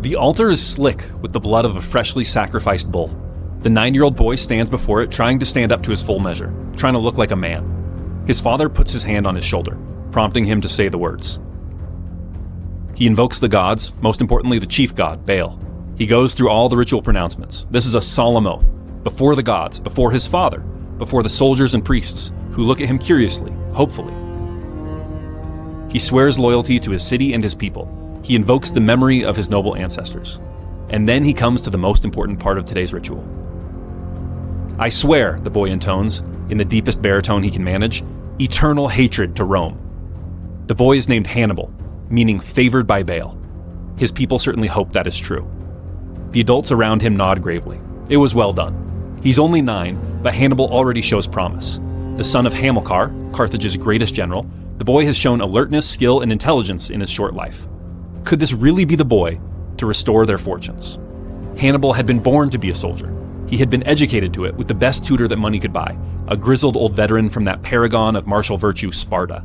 The altar is slick with the blood of a freshly sacrificed bull. The 9-year-old boy stands before it, trying to stand up to his full measure, trying to look like a man. His father puts his hand on his shoulder, prompting him to say the words. He invokes the gods, most importantly the chief god, Baal. He goes through all the ritual pronouncements. This is a solemn oath, before the gods, before his father, before the soldiers and priests, who look at him curiously, hopefully. He swears loyalty to his city and his people. He invokes the memory of his noble ancestors. And then he comes to the most important part of today's ritual. I swear, the boy intones, in the deepest baritone he can manage, eternal hatred to Rome. The boy is named Hannibal, meaning favored by Baal. His people certainly hope that is true. The adults around him nod gravely. It was well done. He's only 9, but Hannibal already shows promise. The son of Hamilcar, Carthage's greatest general, the boy has shown alertness, skill, and intelligence in his short life. Could this really be the boy to restore their fortunes? Hannibal had been born to be a soldier. He had been educated to it with the best tutor that money could buy, a grizzled old veteran from that paragon of martial virtue, Sparta.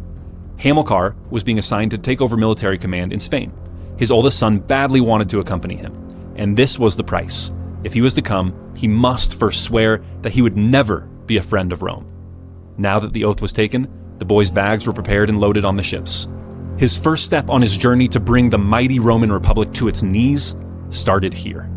Hamilcar was being assigned to take over military command in Spain. His oldest son badly wanted to accompany him, and this was the price. If he was to come, he must first swear that he would never be a friend of Rome. Now that the oath was taken, the boy's bags were prepared and loaded on the ships. His first step on his journey to bring the mighty Roman Republic to its knees started here.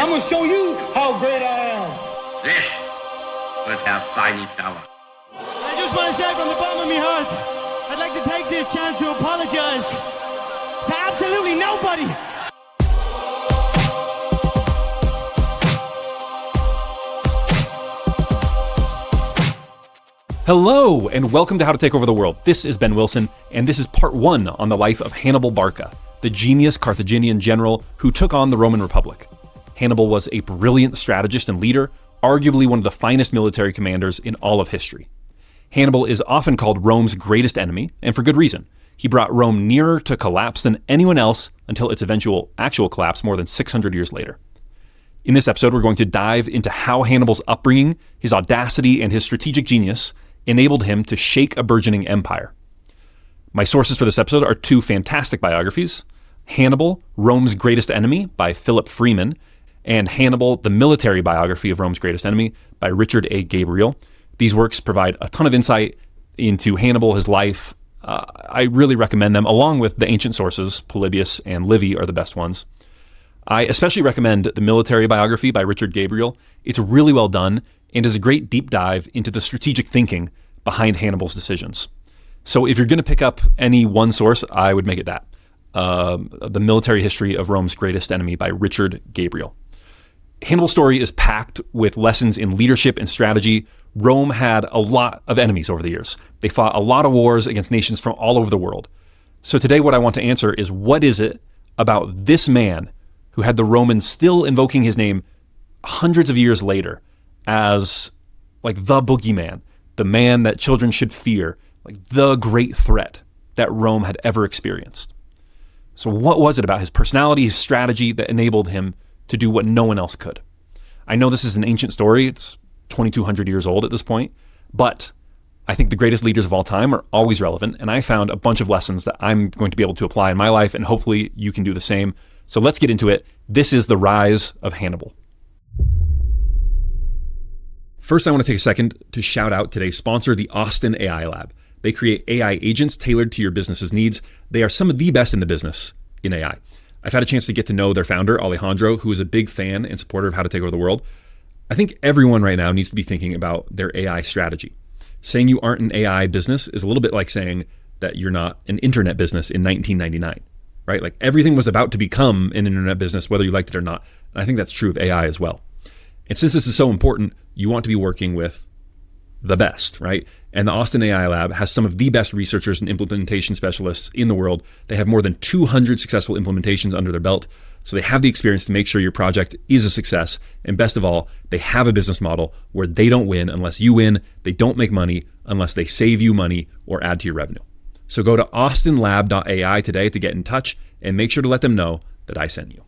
I'm gonna show you how great I am. This was our tiny tower. I just want to say from the bottom of my heart, I'd like to take this chance to apologize to absolutely nobody. Hello, and welcome to How to Take Over the World. This is Ben Wilson, and this is part 1 on the life of Hannibal Barca, the genius Carthaginian general who took on the Roman Republic. Hannibal was a brilliant strategist and leader, arguably one of the finest military commanders in all of history. Hannibal is often called Rome's greatest enemy, and for good reason. He brought Rome nearer to collapse than anyone else until its actual collapse more than 600 years later. In this episode, we're going to dive into how Hannibal's upbringing, his audacity, and his strategic genius enabled him to shake a burgeoning empire. My sources for this episode are 2 fantastic biographies: Hannibal, Rome's Greatest Enemy by Philip Freeman, and Hannibal, the Military Biography of Rome's Greatest Enemy by Richard A. Gabriel. These works provide a ton of insight into Hannibal, his life. I really recommend them, along with the ancient sources. Polybius and Livy are the best ones. I especially recommend the Military Biography by Richard Gabriel. It's really well done and is a great deep dive into the strategic thinking behind Hannibal's decisions. So if you're going to pick up any one source, I would make it that. The Military History of Rome's Greatest Enemy by Richard Gabriel. Hannibal's story is packed with lessons in leadership and strategy. Rome had a lot of enemies over the years. They fought a lot of wars against nations from all over the world. So today what I want to answer is, what is it about this man who had the Romans still invoking his name hundreds of years later as like the boogeyman, the man that children should fear, like the great threat that Rome had ever experienced? So what was it about his personality, his strategy that enabled him to do what no one else could? I know this is an ancient story. It's 2,200 years old at this point, but I think the greatest leaders of all time are always relevant, and I found a bunch of lessons that I'm going to be able to apply in my life, and hopefully you can do the same. So let's get into it. This is the rise of Hannibal. First, I want to take a second to shout out today's sponsor, the AustinLab.AI Lab. They create AI agents tailored to your business's needs. They are some of the best in the business in AI. I've had a chance to get to know their founder, Alejandro, who is a big fan and supporter of How to Take Over the World. I think everyone right now needs to be thinking about their AI strategy. Saying you aren't an AI business is a little bit like saying that you're not an internet business in 1999, right? Like everything was about to become an internet business, whether you liked it or not. And I think that's true of AI as well. And since this is so important, you want to be working with the best, right? And the AustinLab.AI Lab has some of the best researchers and implementation specialists in the world. They have more than 200 successful implementations under their belt. So they have the experience to make sure your project is a success. And best of all, they have a business model where they don't win unless you win. They don't make money unless they save you money or add to your revenue. So go to AustinLab.AI today to get in touch and make sure to let them know that I sent you.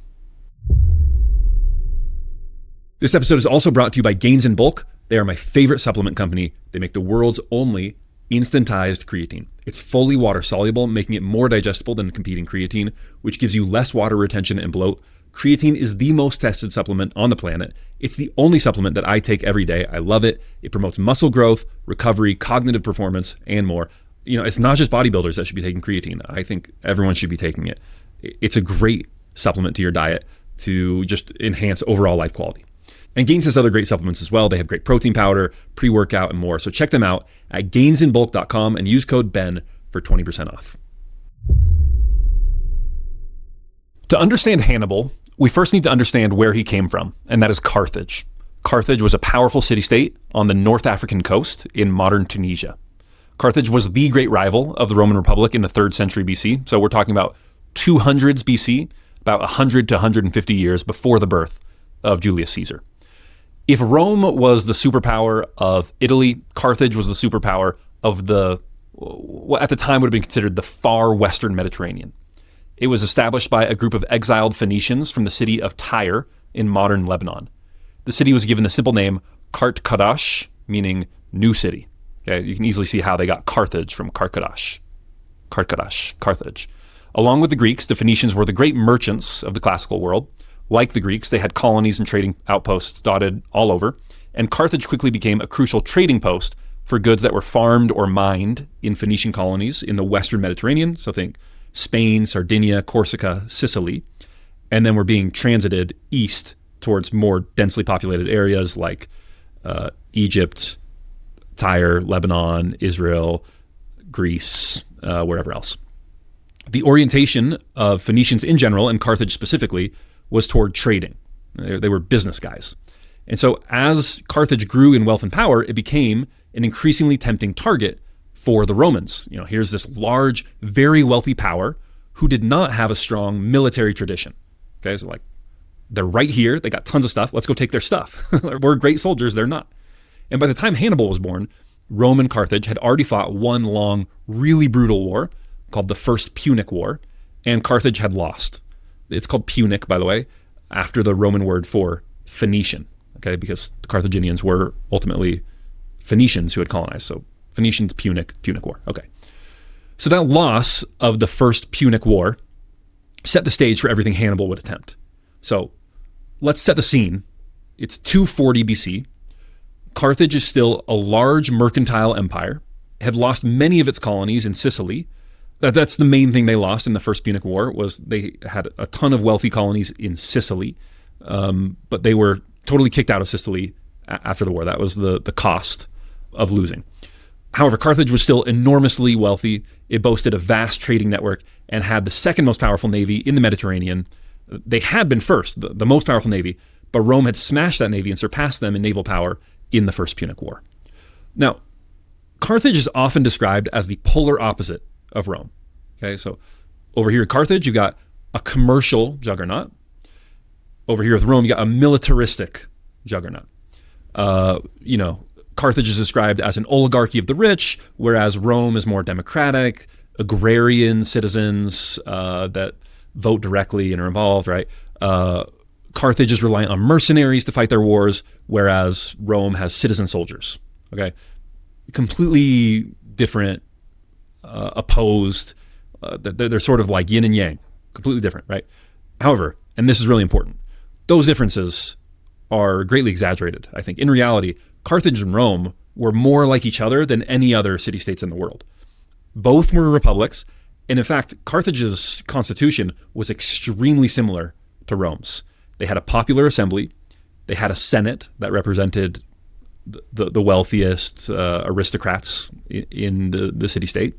This episode is also brought to you by Gains in Bulk. They are my favorite supplement company. They make the world's only instantized creatine. It's fully water soluble, making it more digestible than competing creatine, which gives you less water retention and bloat. Creatine is the most tested supplement on the planet. It's the only supplement that I take every day. I love it. It promotes muscle growth, recovery, cognitive performance, and more. It's not just bodybuilders that should be taking creatine. I think everyone should be taking it. It's a great supplement to your diet to just enhance overall life quality. And Gains has other great supplements as well. They have great protein powder, pre-workout, and more. So check them out at gainsinbulk.com and use code BEN for 20% off. To understand Hannibal, we first need to understand where he came from, and that is Carthage. Carthage was a powerful city-state on the North African coast in modern Tunisia. Carthage was the great rival of the Roman Republic in the 3rd century BC. So we're talking about 200s BC, about 100 to 150 years before the birth of Julius Caesar. If Rome was the superpower of Italy, Carthage was the superpower of what at the time would have been considered the far western Mediterranean. It was established by a group of exiled Phoenicians from the city of Tyre in modern Lebanon. The city was given the simple name Carthage, meaning new city. Okay, you can easily see how they got Carthage from Carthage. Carthage. Along with the Greeks, the Phoenicians were the great merchants of the classical world. Like the Greeks, they had colonies and trading outposts dotted all over, and Carthage quickly became a crucial trading post for goods that were farmed or mined in Phoenician colonies in the western Mediterranean, so think Spain, Sardinia, Corsica, Sicily, and then were being transited east towards more densely populated areas like Egypt, Tyre, Lebanon, Israel, Greece, wherever else. The orientation of Phoenicians in general, and Carthage specifically, was toward trading. They were business guys. And so as Carthage grew in wealth and power, it became an increasingly tempting target for the Romans. Here's this large, very wealthy power who did not have a strong military tradition. Okay, so they're right here, they got tons of stuff, let's go take their stuff. We're great soldiers, they're not. And by the time Hannibal was born, Rome and Carthage had already fought one long, really brutal war called the First Punic War, and Carthage had lost. It's called Punic, by the way, after the Roman word for Phoenician, okay, because the Carthaginians were ultimately Phoenicians who had colonized. So Phoenicians, Punic War. Okay. So that loss of the First Punic War set the stage for everything Hannibal would attempt. So let's set the scene. It's 240 BC. Carthage is still a large mercantile empire, had lost many of its colonies in Sicily. That's the main thing they lost in the First Punic War, was they had a ton of wealthy colonies in Sicily, but they were totally kicked out of Sicily after the war. That was the cost of losing. However, Carthage was still enormously wealthy. It boasted a vast trading network and had the second most powerful navy in the Mediterranean. They had been first, the most powerful navy, but Rome had smashed that navy and surpassed them in naval power in the First Punic War. Now, Carthage is often described as the polar opposite of Rome. Okay, so over here at Carthage, you got a commercial juggernaut. Over here with Rome, you got a militaristic juggernaut. Carthage is described as an oligarchy of the rich, whereas Rome is more democratic, agrarian citizens that vote directly and are involved, right? Carthage is reliant on mercenaries to fight their wars, whereas Rome has citizen soldiers, okay? Completely different, opposed. They're sort of like yin and yang, completely different, right? However, and this is really important, those differences are greatly exaggerated, I think. In reality, Carthage and Rome were more like each other than any other city-states in the world. Both were republics, and in fact, Carthage's constitution was extremely similar to Rome's. They had a popular assembly, they had a senate that represented the wealthiest aristocrats in the city-state.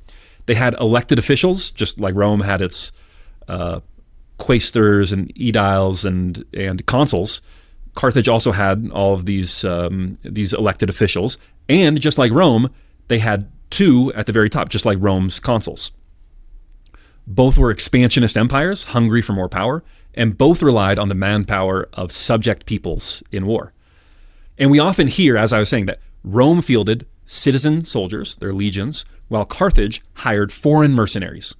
They had elected officials, just like Rome had its quaestors and aediles and consuls. Carthage also had all of these elected officials, and just like Rome, they had two at the very top, just like Rome's consuls. Both were expansionist empires, hungry for more power, and both relied on the manpower of subject peoples in war. And we often hear, as I was saying, that Rome fielded citizen soldiers, their legions, while Carthage hired foreign mercenaries.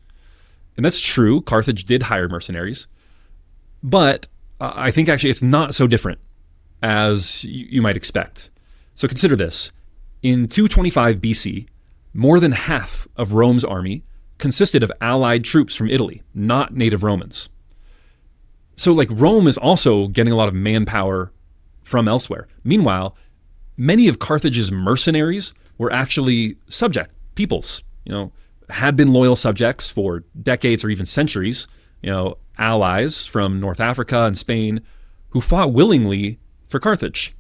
And that's true, Carthage did hire mercenaries, but I think actually it's not so different as you might expect. So consider this. In 225 BC, more than half of Rome's army consisted of allied troops from Italy, not native Romans. So Rome is also getting a lot of manpower from elsewhere. Meanwhile, many of Carthage's mercenaries were actually subject peoples, had been loyal subjects for decades or even centuries, allies from North Africa and Spain who fought willingly for Carthage.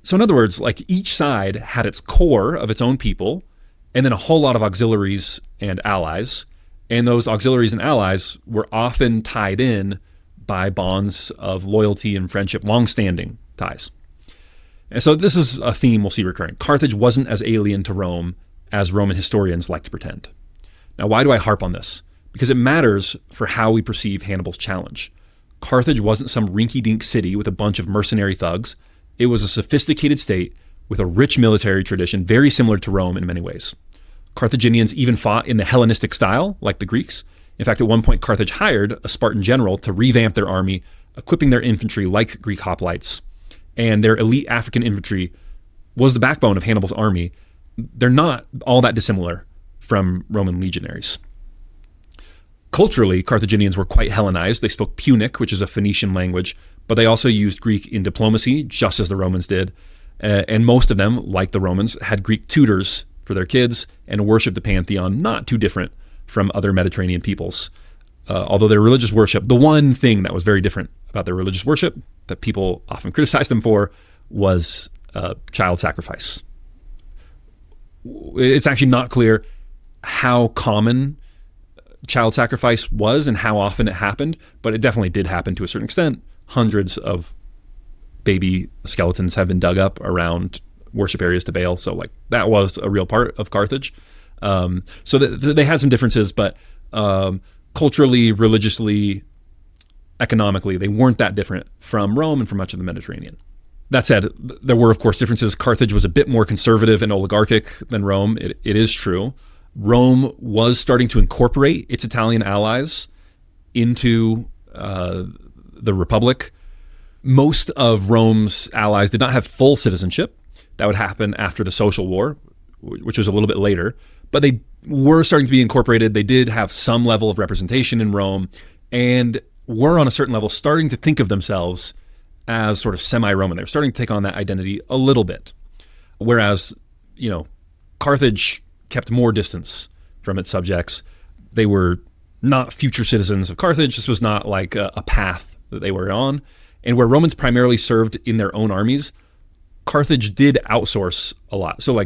So in other words, each side had its core of its own people and then a whole lot of auxiliaries and allies. And those auxiliaries and allies were often tied in by bonds of loyalty and friendship, long-standing ties. And so this is a theme we'll see recurring. Carthage wasn't as alien to Rome as Roman historians like to pretend. Now, why do I harp on this? Because it matters for how we perceive Hannibal's challenge. Carthage wasn't some rinky-dink city with a bunch of mercenary thugs. It was a sophisticated state with a rich military tradition, very similar to Rome in many ways. Carthaginians even fought in the Hellenistic style, like the Greeks. In fact, at one point, Carthage hired a Spartan general to revamp their army, equipping their infantry like Greek hoplites. And their elite African infantry was the backbone of Hannibal's army. They're not all that dissimilar from Roman legionaries. Culturally, Carthaginians were quite Hellenized. They spoke Punic, which is a Phoenician language, but they also used Greek in diplomacy, just as the Romans did. And most of them, like the Romans, had Greek tutors for their kids and worshiped the pantheon, not too different from other Mediterranean peoples. Although their religious worship, the one thing that was very different about their religious worship that people often criticized them for was child sacrifice. It's actually not clear how common child sacrifice was and how often it happened, but it definitely did happen to a certain extent. Hundreds of baby skeletons have been dug up around worship areas to Baal. So that was a real part of Carthage. So they had some differences, but culturally, religiously, economically, they weren't that different from Rome and from much of the Mediterranean. That said, there were, of course, differences. Carthage was a bit more conservative and oligarchic than Rome. It is true. Rome was starting to incorporate its Italian allies into the Republic. Most of Rome's allies did not have full citizenship. That would happen after the Social War, which was a little bit later. But they were starting to be incorporated. They did have some level of representation in Rome and were on a certain level starting to think of themselves as sort of semi-Roman. They were starting to take on that identity a little bit. Whereas, Carthage kept more distance from its subjects. They were not future citizens of Carthage. This was not like a path that they were on. And where Romans primarily served in their own armies, Carthage did outsource a lot. So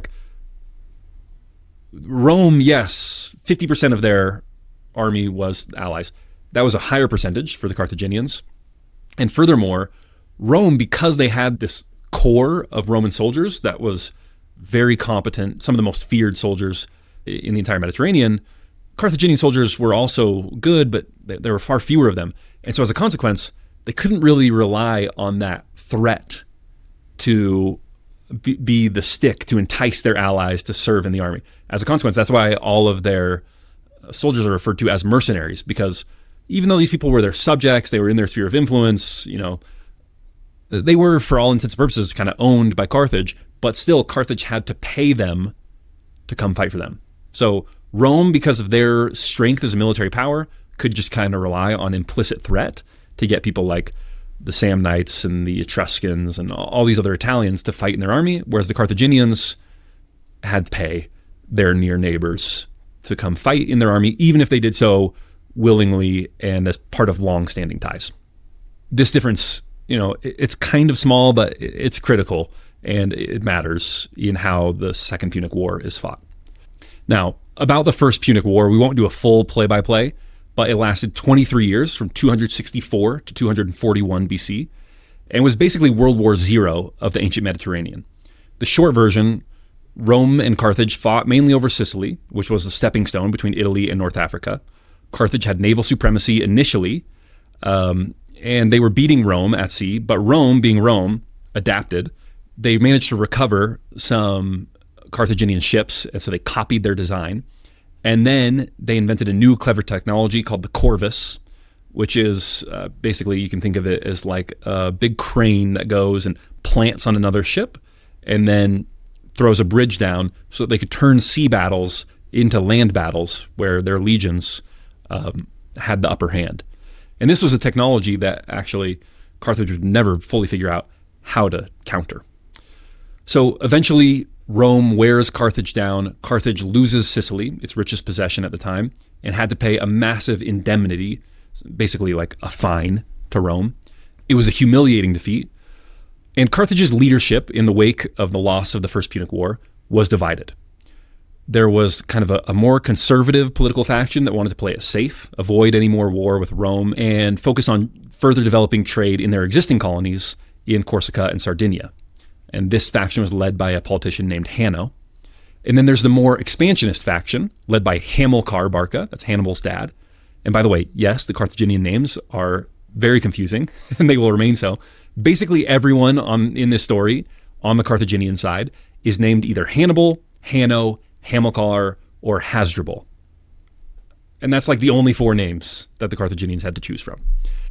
Rome, yes, 50% of their army was allies. That was a higher percentage for the Carthaginians. And furthermore, Rome, because they had this core of Roman soldiers that was very competent, some of the most feared soldiers in the entire Mediterranean, Carthaginian soldiers were also good, but there were far fewer of them. And so as a consequence, they couldn't really rely on that threat to be the stick to entice their allies to serve in the army. As a consequence, that's why all of their soldiers are referred to as mercenaries, because even though these people were their subjects, they were in their sphere of influence, they were, for all intents and purposes, kind of owned by Carthage, but still Carthage had to pay them to come fight for them. So Rome, because of their strength as a military power, could just kind of rely on implicit threat to get people like the Samnites and the Etruscans and all these other Italians to fight in their army, whereas the Carthaginians had to pay their near neighbors to come fight in their army, even if they did so willingly and as part of long-standing ties. This difference, it's kind of small, but it's critical, and it matters in how the Second Punic War is fought. Now, about the First Punic War, we won't do a full play-by-play, but it lasted 23 years, from 264 to 241 BC, and was basically World War Zero of the ancient Mediterranean. The short version, Rome and Carthage fought mainly over Sicily, which was the stepping stone between Italy and North Africa. Carthage had naval supremacy initially, and they were beating Rome at sea, but Rome, being Rome, adapted. They managed to recover some Carthaginian ships, and so they copied their design. And then they invented a new clever technology called the corvus, which is basically, you can think of it as like a big crane that goes and plants on another ship and then throws a bridge down so that they could turn sea battles into land battles where their legions had the upper hand. And this was a technology that actually Carthage would never fully figure out how to counter. So eventually Rome wears Carthage down. Carthage loses Sicily, its richest possession at the time, and had to pay a massive indemnity, basically like a fine, to Rome. It was a humiliating defeat. And Carthage's leadership in the wake of the loss of the First Punic War was divided. There was kind of a more conservative political faction that wanted to play it safe, avoid any more war with Rome, and focus on further developing trade in their existing colonies in Corsica and Sardinia. And this faction was led by a politician named Hanno. And then there's the more expansionist faction, led by Hamilcar Barca, that's Hannibal's dad. And by the way, yes, the Carthaginian names are very confusing, and they will remain so. Basically everyone in this story, on the Carthaginian side, is named either Hannibal, Hanno, Hamilcar, or Hasdrubal. And that's like the only 4 names that the Carthaginians had to choose from.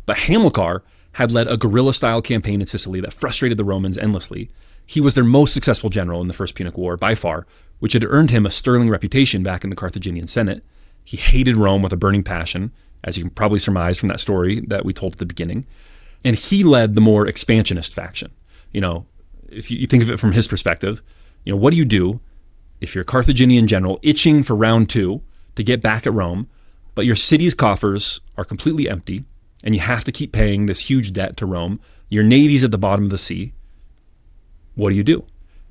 But Hamilcar had led a guerrilla-style campaign in Sicily that frustrated the Romans endlessly. He was their most successful general in the First Punic War by far, which had earned him a sterling reputation back in the Carthaginian Senate. He hated Rome with a burning passion, as you can probably surmise from that story that we told at the beginning. And he led the more expansionist faction. You know, if you think of it from his perspective, you know, what do you do if you're a Carthaginian general itching for round 2 to get back at Rome, but your city's coffers are completely empty, and you have to keep paying this huge debt to Rome? Your navy's at the bottom of the sea. What do?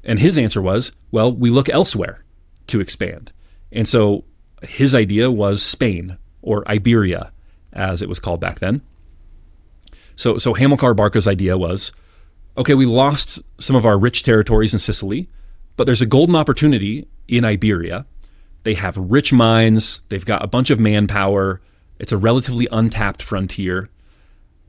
And his answer was, well, we look elsewhere to expand. And so his idea was Spain, or Iberia, as it was called back then. So Hamilcar Barca's idea was, okay, we lost some of our rich territories in Sicily, but there's a golden opportunity in Iberia. They have rich mines. They've got a bunch of manpower. It's a relatively untapped frontier.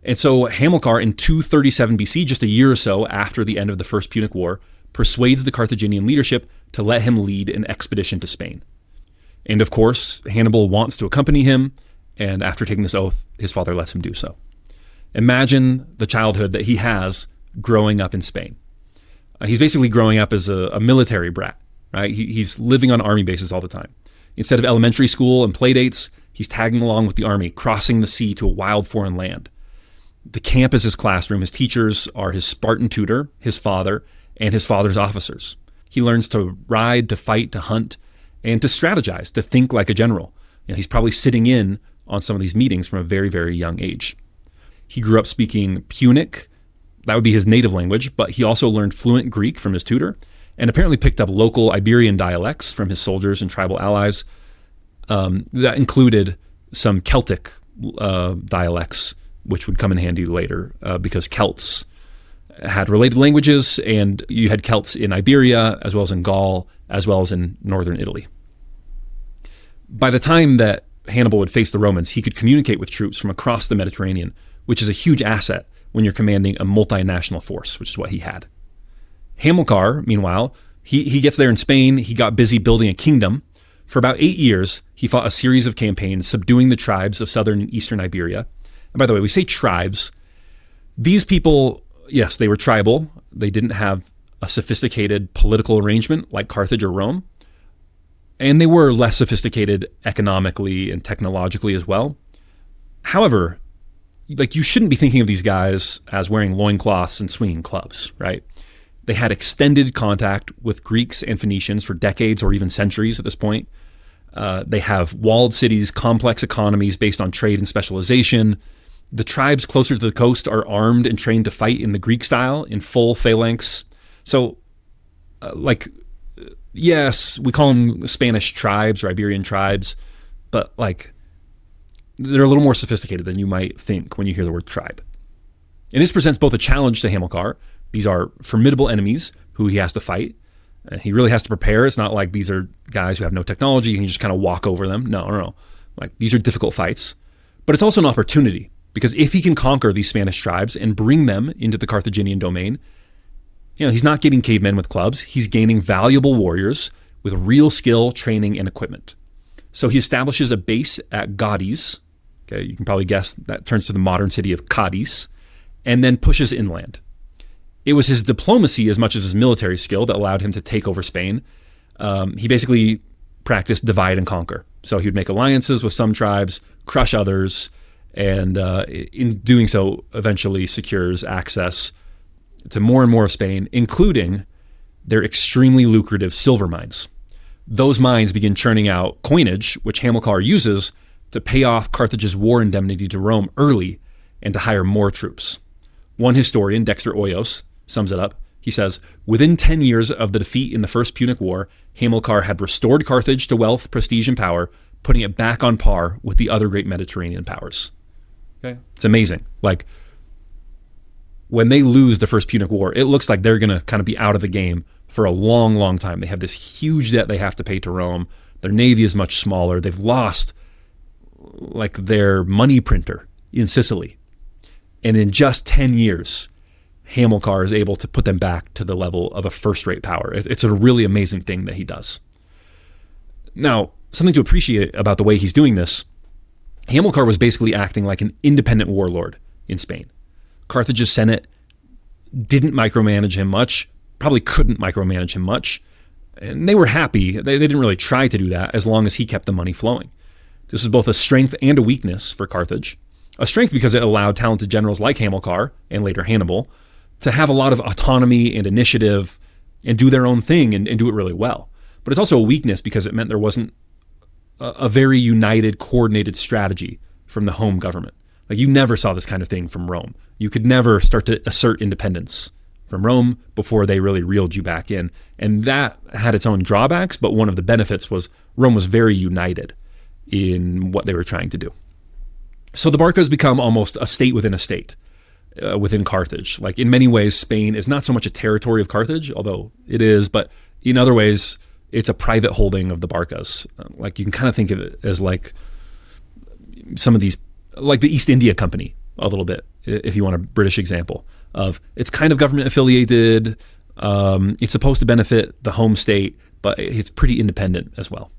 And so Hamilcar in 237 BC, just a year or so after the end of the First Punic War, persuades the Carthaginian leadership to let him lead an expedition to Spain. And of course, Hannibal wants to accompany him, and after taking this oath, his father lets him do so. Imagine the childhood that he has growing up in Spain. He's basically growing up as a military brat, right? He's living on army bases all the time. Instead of elementary school and play dates, he's tagging along with the army, crossing the sea to a wild foreign land. The camp is his classroom. His teachers are his Spartan tutor, his father, and his father's officers. He learns to ride, to fight, to hunt, and to strategize, to think like a general. You know, he's probably sitting in on some of these meetings from a very, very young age. He grew up speaking Punic. That would be his native language, but he also learned fluent Greek from his tutor and apparently picked up local Iberian dialects from his soldiers and tribal allies. That included some Celtic dialects, which would come in handy later because Celts had related languages, and you had Celts in Iberia, as well as in Gaul, as well as in northern Italy. By the time that Hannibal would face the Romans, he could communicate with troops from across the Mediterranean, which is a huge asset when you're commanding a multinational force, which is what he had. Hamilcar, meanwhile, he gets there in Spain. He got busy building a kingdom. For about 8 years, he fought a series of campaigns subduing the tribes of southern and eastern Iberia. And by the way, we say tribes. These people, yes, they were tribal. They didn't have a sophisticated political arrangement like Carthage or Rome. And they were less sophisticated economically and technologically as well. However, like, you shouldn't be thinking of these guys as wearing loincloths and swinging clubs, right? They had extended contact with Greeks and Phoenicians for decades or even centuries at this point. They have walled cities, complex economies based on trade and specialization. The tribes closer to the coast are armed and trained to fight in the Greek style, in full phalanx. So, yes, we call them Spanish tribes or Iberian tribes, but they're a little more sophisticated than you might think when you hear the word tribe. And this presents both a challenge to Hamilcar. These are formidable enemies who he has to fight. He really has to prepare. It's not like these are guys who have no technology. You can just kind of walk over them. No. These are difficult fights. But it's also an opportunity, because if he can conquer these Spanish tribes and bring them into the Carthaginian domain, he's not getting cavemen with clubs. He's gaining valuable warriors with real skill, training, and equipment. So he establishes a base at Gades, Okay, you can probably guess that turns to the modern city of Cadiz, and then pushes inland. It was his diplomacy as much as his military skill that allowed him to take over Spain. He basically practiced divide and conquer. So he would make alliances with some tribes, crush others, and in doing so, eventually secures access to more and more of Spain, including their extremely lucrative silver mines. Those mines begin churning out coinage, which Hamilcar uses to pay off Carthage's war indemnity to Rome early and to hire more troops. One historian, Dexter Hoyos, sums it up. He says, within 10 years of the defeat in the First Punic War, Hamilcar had restored Carthage to wealth, prestige, and power, putting it back on par with the other great Mediterranean powers. Okay, it's amazing. Like, when they lose the First Punic War, it looks like they're going to kind of be out of the game for a long, long time. They have this huge debt they have to pay to Rome. Their navy is much smaller. They've lost like their money printer in Sicily. And in just 10 years, Hamilcar is able to put them back to the level of a first-rate power. It's a really amazing thing that he does. Now, something to appreciate about the way he's doing this, Hamilcar was basically acting like an independent warlord in Spain. Carthage's Senate didn't micromanage him much, probably couldn't micromanage him much, and they were happy. They didn't really try to do that as long as he kept the money flowing. This was both a strength and a weakness for Carthage. A strength because it allowed talented generals like Hamilcar, and later Hannibal, to have a lot of autonomy and initiative and do their own thing and do it really well. But it's also a weakness because it meant there wasn't a very united, coordinated strategy from the home government. Like, you never saw this kind of thing from Rome. You could never start to assert independence from Rome before they really reeled you back in. And that had its own drawbacks, but one of the benefits was Rome was very united in what they were trying to do. So the Barcas become almost a state within a state within Carthage. Like, in many ways, Spain is not so much a territory of Carthage, although it is, but in other ways, it's a private holding of the Barcas. Like, you can kind of think of it as like some of these, like the East India Company a little bit, if you want a British example of, it's kind of government affiliated. It's supposed to benefit the home state, but it's pretty independent as well.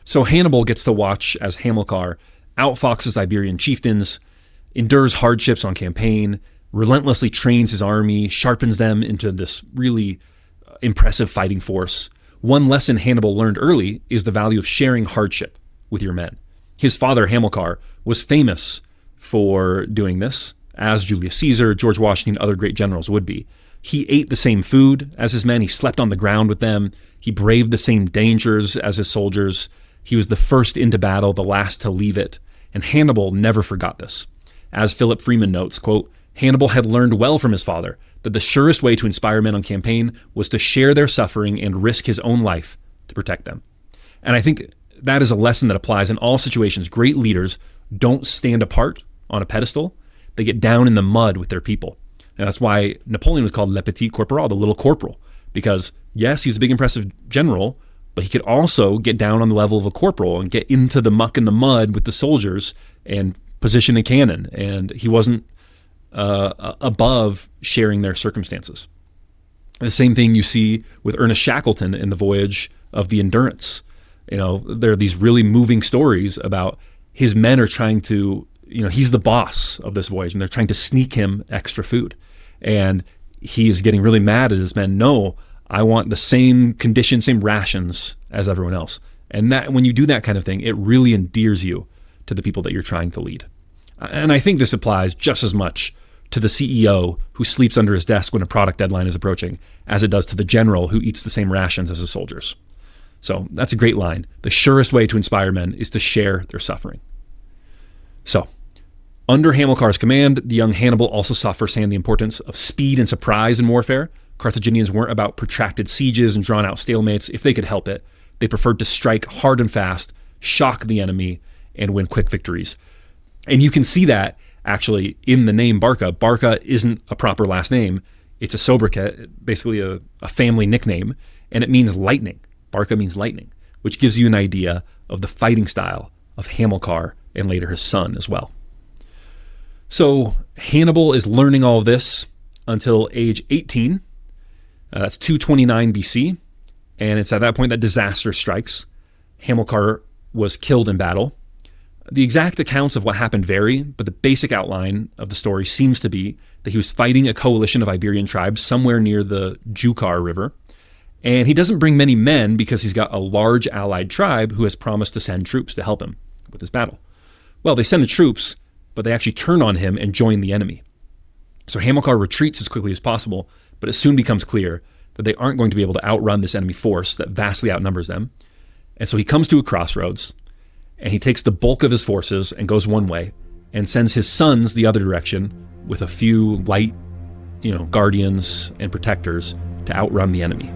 So Hannibal gets to watch as Hamilcar outfoxes Iberian chieftains, endures hardships on campaign, relentlessly trains his army, sharpens them into this really impressive fighting force. One lesson Hannibal learned early is the value of sharing hardship with your men. His father, Hamilcar, was famous for doing this, as Julius Caesar, George Washington, other great generals would be. He ate the same food as his men. He slept on the ground with them. He braved the same dangers as his soldiers. He was the first into battle, the last to leave it. And Hannibal never forgot this. As Philip Freeman notes, quote, Hannibal had learned well from his father that the surest way to inspire men on campaign was to share their suffering and risk his own life to protect them. And I think that is a lesson that applies in all situations. Great leaders don't stand apart on a pedestal. They get down in the mud with their people. And that's why Napoleon was called Le Petit Corporal, the little corporal, because yes, he's a big impressive general, but he could also get down on the level of a corporal and get into the muck and the mud with the soldiers and position a cannon. And he wasn't above sharing their circumstances. The same thing you see with Ernest Shackleton in the voyage of the Endurance. You know, there are these really moving stories about his men are trying to, you know, he's the boss of this voyage and they're trying to sneak him extra food. And he is getting really mad at his men. No, I want the same conditions, same rations as everyone else. And that, when you do that kind of thing, it really endears you to the people that you're trying to lead. And I think this applies just as much to the CEO who sleeps under his desk when a product deadline is approaching as it does to the general who eats the same rations as his soldiers. So that's a great line. The surest way to inspire men is to share their suffering. So, under Hamilcar's command, the young Hannibal also saw firsthand the importance of speed and surprise in warfare. Carthaginians weren't about protracted sieges and drawn-out stalemates if they could help it. They preferred to strike hard and fast, shock the enemy, and win quick victories. And you can see that, actually, in the name Barca. Barca isn't a proper last name. It's a sobriquet, basically a family nickname, and it means lightning. Barca means lightning, which gives you an idea of the fighting style of Hamilcar and later his son as well. So Hannibal is learning all of this until age 18. That's 229 BC. And it's at that point that disaster strikes. Hamilcar was killed in battle. The exact accounts of what happened vary, but the basic outline of the story seems to be that he was fighting a coalition of Iberian tribes somewhere near the Jukar River, and he doesn't bring many men because he's got a large allied tribe who has promised to send troops to help him with his battle. Well, they send the troops, but they actually turn on him and join the enemy. So Hamilcar retreats as quickly as possible, but it soon becomes clear that they aren't going to be able to outrun this enemy force that vastly outnumbers them. And so he comes to a crossroads, and he takes the bulk of his forces and goes one way and sends his sons the other direction with a few light, guardians and protectors to outrun the enemy.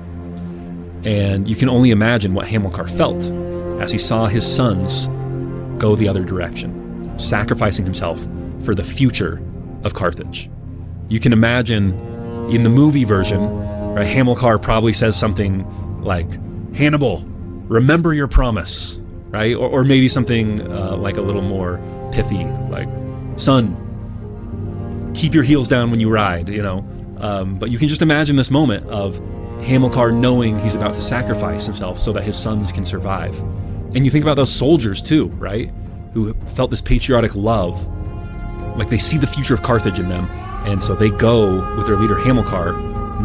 And you can only imagine what Hamilcar felt as he saw his sons go the other direction, sacrificing himself for the future of Carthage. You can imagine in the movie version, right, Hamilcar probably says something like, "Hannibal, remember your promise," right? Or maybe something like a little more pithy, like, "Son, keep your heels down when you ride," But you can just imagine this moment of Hamilcar knowing he's about to sacrifice himself so that his sons can survive. And you think about those soldiers too, right? Who felt this patriotic love, like they see the future of Carthage in them, and so they go with their leader Hamilcar,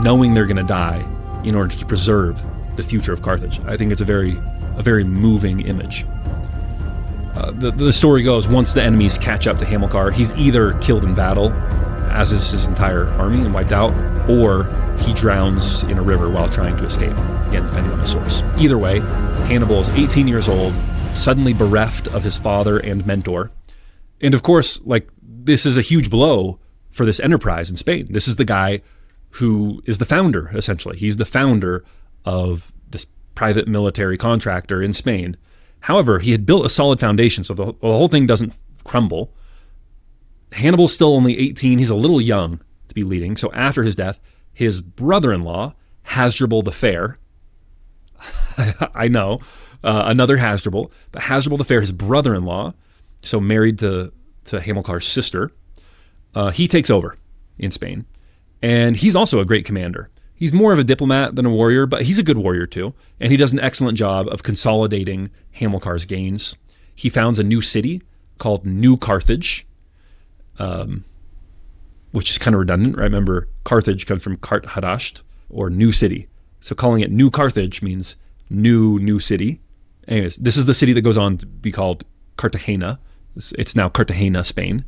knowing they're going to die in order to preserve the future of Carthage. I think it's a very moving image. The story goes, once the enemies catch up to Hamilcar, he's either killed in battle, as is his entire army, and wiped out, or he drowns in a river while trying to escape, again, depending on the source. Either way, Hannibal is 18 years old, suddenly bereft of his father and mentor. And of course, this is a huge blow for this enterprise in Spain. This is the guy who is the founder, essentially. He's the founder of this private military contractor in Spain. However, he had built a solid foundation, so the whole thing doesn't crumble. Hannibal's still only 18. He's a little young to be leading. So after his death, his brother-in-law, Hasdrubal the Fair, I know, another Hasdrubal, but Hasdrubal the Fair, his brother-in-law, so married to Hamilcar's sister, he takes over in Spain. And he's also a great commander. He's more of a diplomat than a warrior, but he's a good warrior too. And he does an excellent job of consolidating Hamilcar's gains. He founds a new city called New Carthage, which is kind of redundant, right? Remember, Carthage comes from Kart Hadasht, or new city. So calling it New Carthage means new city. Anyways, this is the city that goes on to be called Cartagena. It's now Cartagena, Spain.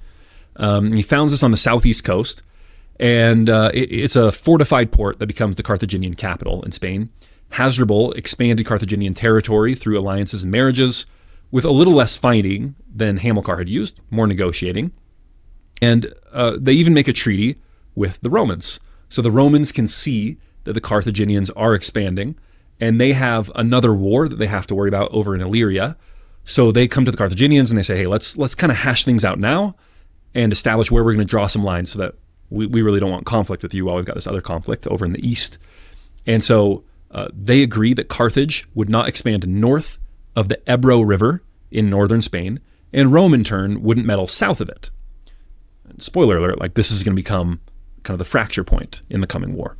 He founds this on the southeast coast, and it's a fortified port that becomes the Carthaginian capital in Spain. Hasdrubal expanded Carthaginian territory through alliances and marriages, with a little less fighting than Hamilcar had used, more negotiating. And they even make a treaty with the Romans. So the Romans can see that the Carthaginians are expanding, and they have another war that they have to worry about over in Illyria. So they come to the Carthaginians and they say, hey, let's kind of hash things out now and establish where we're going to draw some lines so that we really don't want conflict with you while we've got this other conflict over in the east. And so they agree that Carthage would not expand north of the Ebro River in northern Spain, and Rome in turn wouldn't meddle south of it. And spoiler alert, this is going to become kind of the fracture point in the coming war.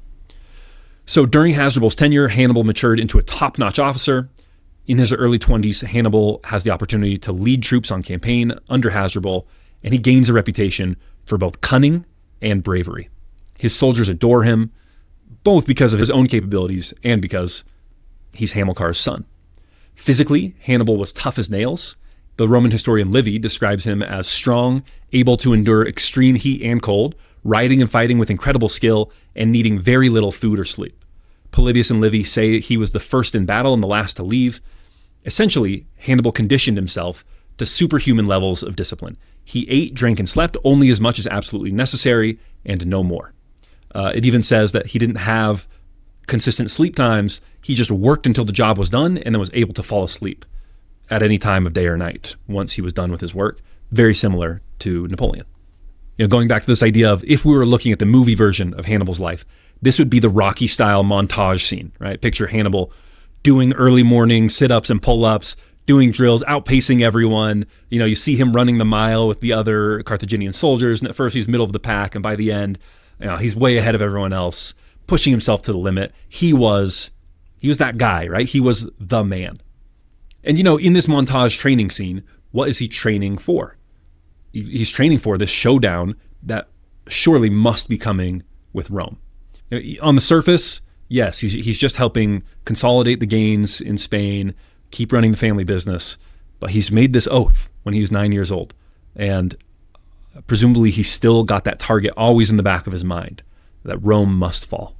So during Hasdrubal's tenure, Hannibal matured into a top-notch officer. In his early 20s, Hannibal has the opportunity to lead troops on campaign under Hasdrubal, and he gains a reputation for both cunning and bravery. His soldiers adore him, both because of his own capabilities and because he's Hamilcar's son. Physically, Hannibal was tough as nails. The Roman historian Livy describes him as strong, able to endure extreme heat and cold, riding and fighting with incredible skill, and needing very little food or sleep. Polybius and Livy say he was the first in battle and the last to leave. Essentially, Hannibal conditioned himself to superhuman levels of discipline. He ate, drank, and slept only as much as absolutely necessary, and no more. It even says that he didn't have consistent sleep times. He just worked until the job was done and then was able to fall asleep at any time of day or night once he was done with his work. Very similar to Napoleon. Going back to this idea of if we were looking at the movie version of Hannibal's life, this would be the Rocky-style montage scene, right? Picture Hannibal doing early morning sit-ups and pull-ups, doing drills, outpacing everyone. You see him running the mile with the other Carthaginian soldiers, and at first he's middle of the pack, and by the end, he's way ahead of everyone else, pushing himself to the limit. He was that guy, right? He was the man. And in this montage training scene, What is he training for? He's training for this showdown that surely must be coming with Rome. On the surface, yes, he's just helping consolidate the gains in Spain, keep running the family business, but he's made this oath when he was 9 years old. And presumably he still got that target always in the back of his mind, that Rome must fall.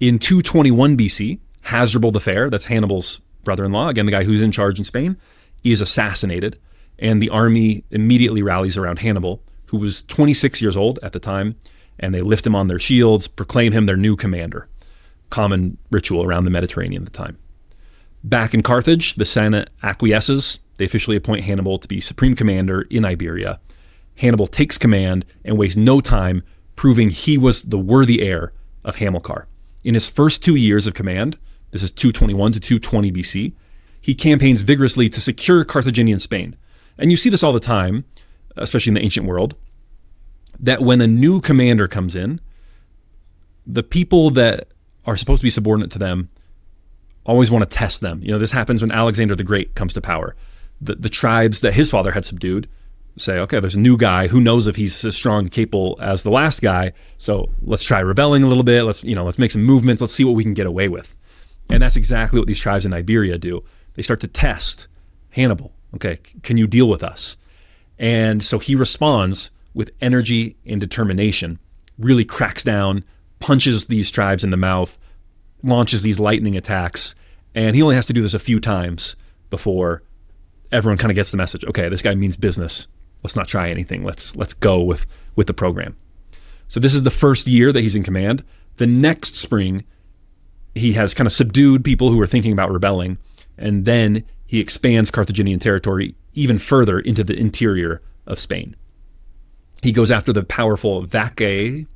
In 221 BC, Hasdrubal the Fair, that's Hannibal's brother-in-law, again, the guy who's in charge in Spain, is assassinated, and the army immediately rallies around Hannibal, who was 26 years old at the time, and they lift him on their shields, proclaim him their new commander. Common ritual around the Mediterranean at the time. Back in Carthage, the Senate acquiesces. They officially appoint Hannibal to be supreme commander in Iberia. Hannibal takes command and wastes no time proving he was the worthy heir of Hamilcar. In his first 2 years of command, this is 221 to 220 BC, he campaigns vigorously to secure Carthaginian Spain. And you see this all the time, especially in the ancient world, that when a new commander comes in, the people that are supposed to be subordinate to them always want to test them. This happens when Alexander the Great comes to power. The tribes that his father had subdued say, okay, there's a new guy. Who knows if he's as strong and capable as the last guy? So let's try rebelling a little bit. Let's make some movements. Let's see what we can get away with. And that's exactly what these tribes in Iberia do. They start to test Hannibal. Okay, can you deal with us? And so he responds with energy and determination, really cracks down, punches these tribes in the mouth, launches these lightning attacks, and he only has to do this a few times before everyone kind of gets the message. Okay, this guy means business. Let's not try anything. Let's go with the program. So this is the first year that he's in command. The next spring, he has kind of subdued people who are thinking about rebelling, and then he expands Carthaginian territory even further into the interior of Spain. He goes after the powerful Vacae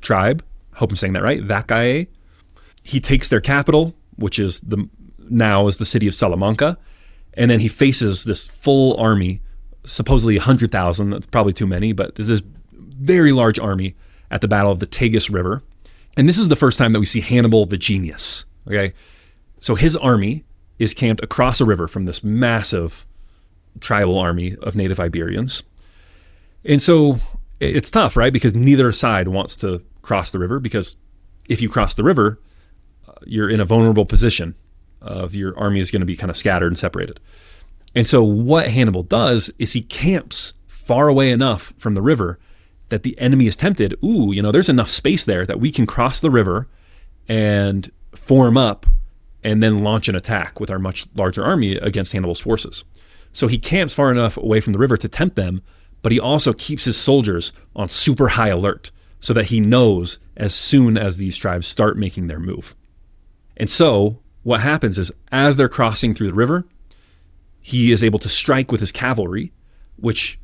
tribe. I hope I'm saying that right. Vacae. He takes their capital, which is now the city of Salamanca, and then he faces this full army, supposedly 100,000. That's probably too many, but there's this very large army at the Battle of the Tagus River. And this is the first time that we see Hannibal the genius. Okay, so his army is camped across a river from this massive tribal army of native Iberians. And so it's tough, right? Because neither side wants to cross the river, because if you cross the river, you're in a vulnerable position of your army is going to be kind of scattered and separated. And so what Hannibal does is he camps far away enough from the river that the enemy is tempted, there's enough space there that we can cross the river and form up and then launch an attack with our much larger army against Hannibal's forces. So he camps far enough away from the river to tempt them, but he also keeps his soldiers on super high alert so that he knows as soon as these tribes start making their move. And so what happens is, as they're crossing through the river, he is able to strike with his cavalry, which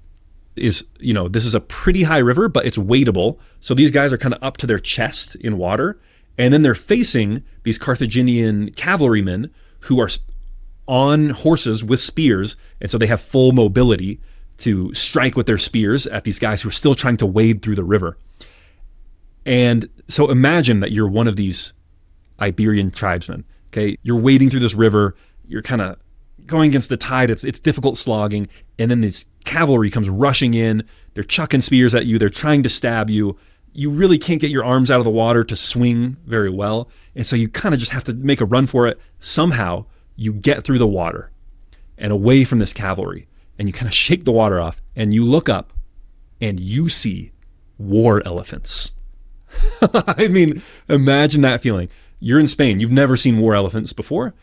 is, this is a pretty high river, but it's wadable. So these guys are kind of up to their chest in water. And then they're facing these Carthaginian cavalrymen who are on horses with spears. And so they have full mobility to strike with their spears at these guys who are still trying to wade through the river. And so imagine that you're one of these Iberian tribesmen. Okay, you're wading through this river. You're kind of going against the tide. It's difficult slogging. And then this cavalry comes rushing in. They're chucking spears at you. They're trying to stab you. You really can't get your arms out of the water to swing very well. And so you kind of just have to make a run for it. Somehow you get through the water and away from this cavalry, and you kind of shake the water off, and you look up and you see war elephants. I mean, imagine that feeling. You're in Spain. You've never seen war elephants before.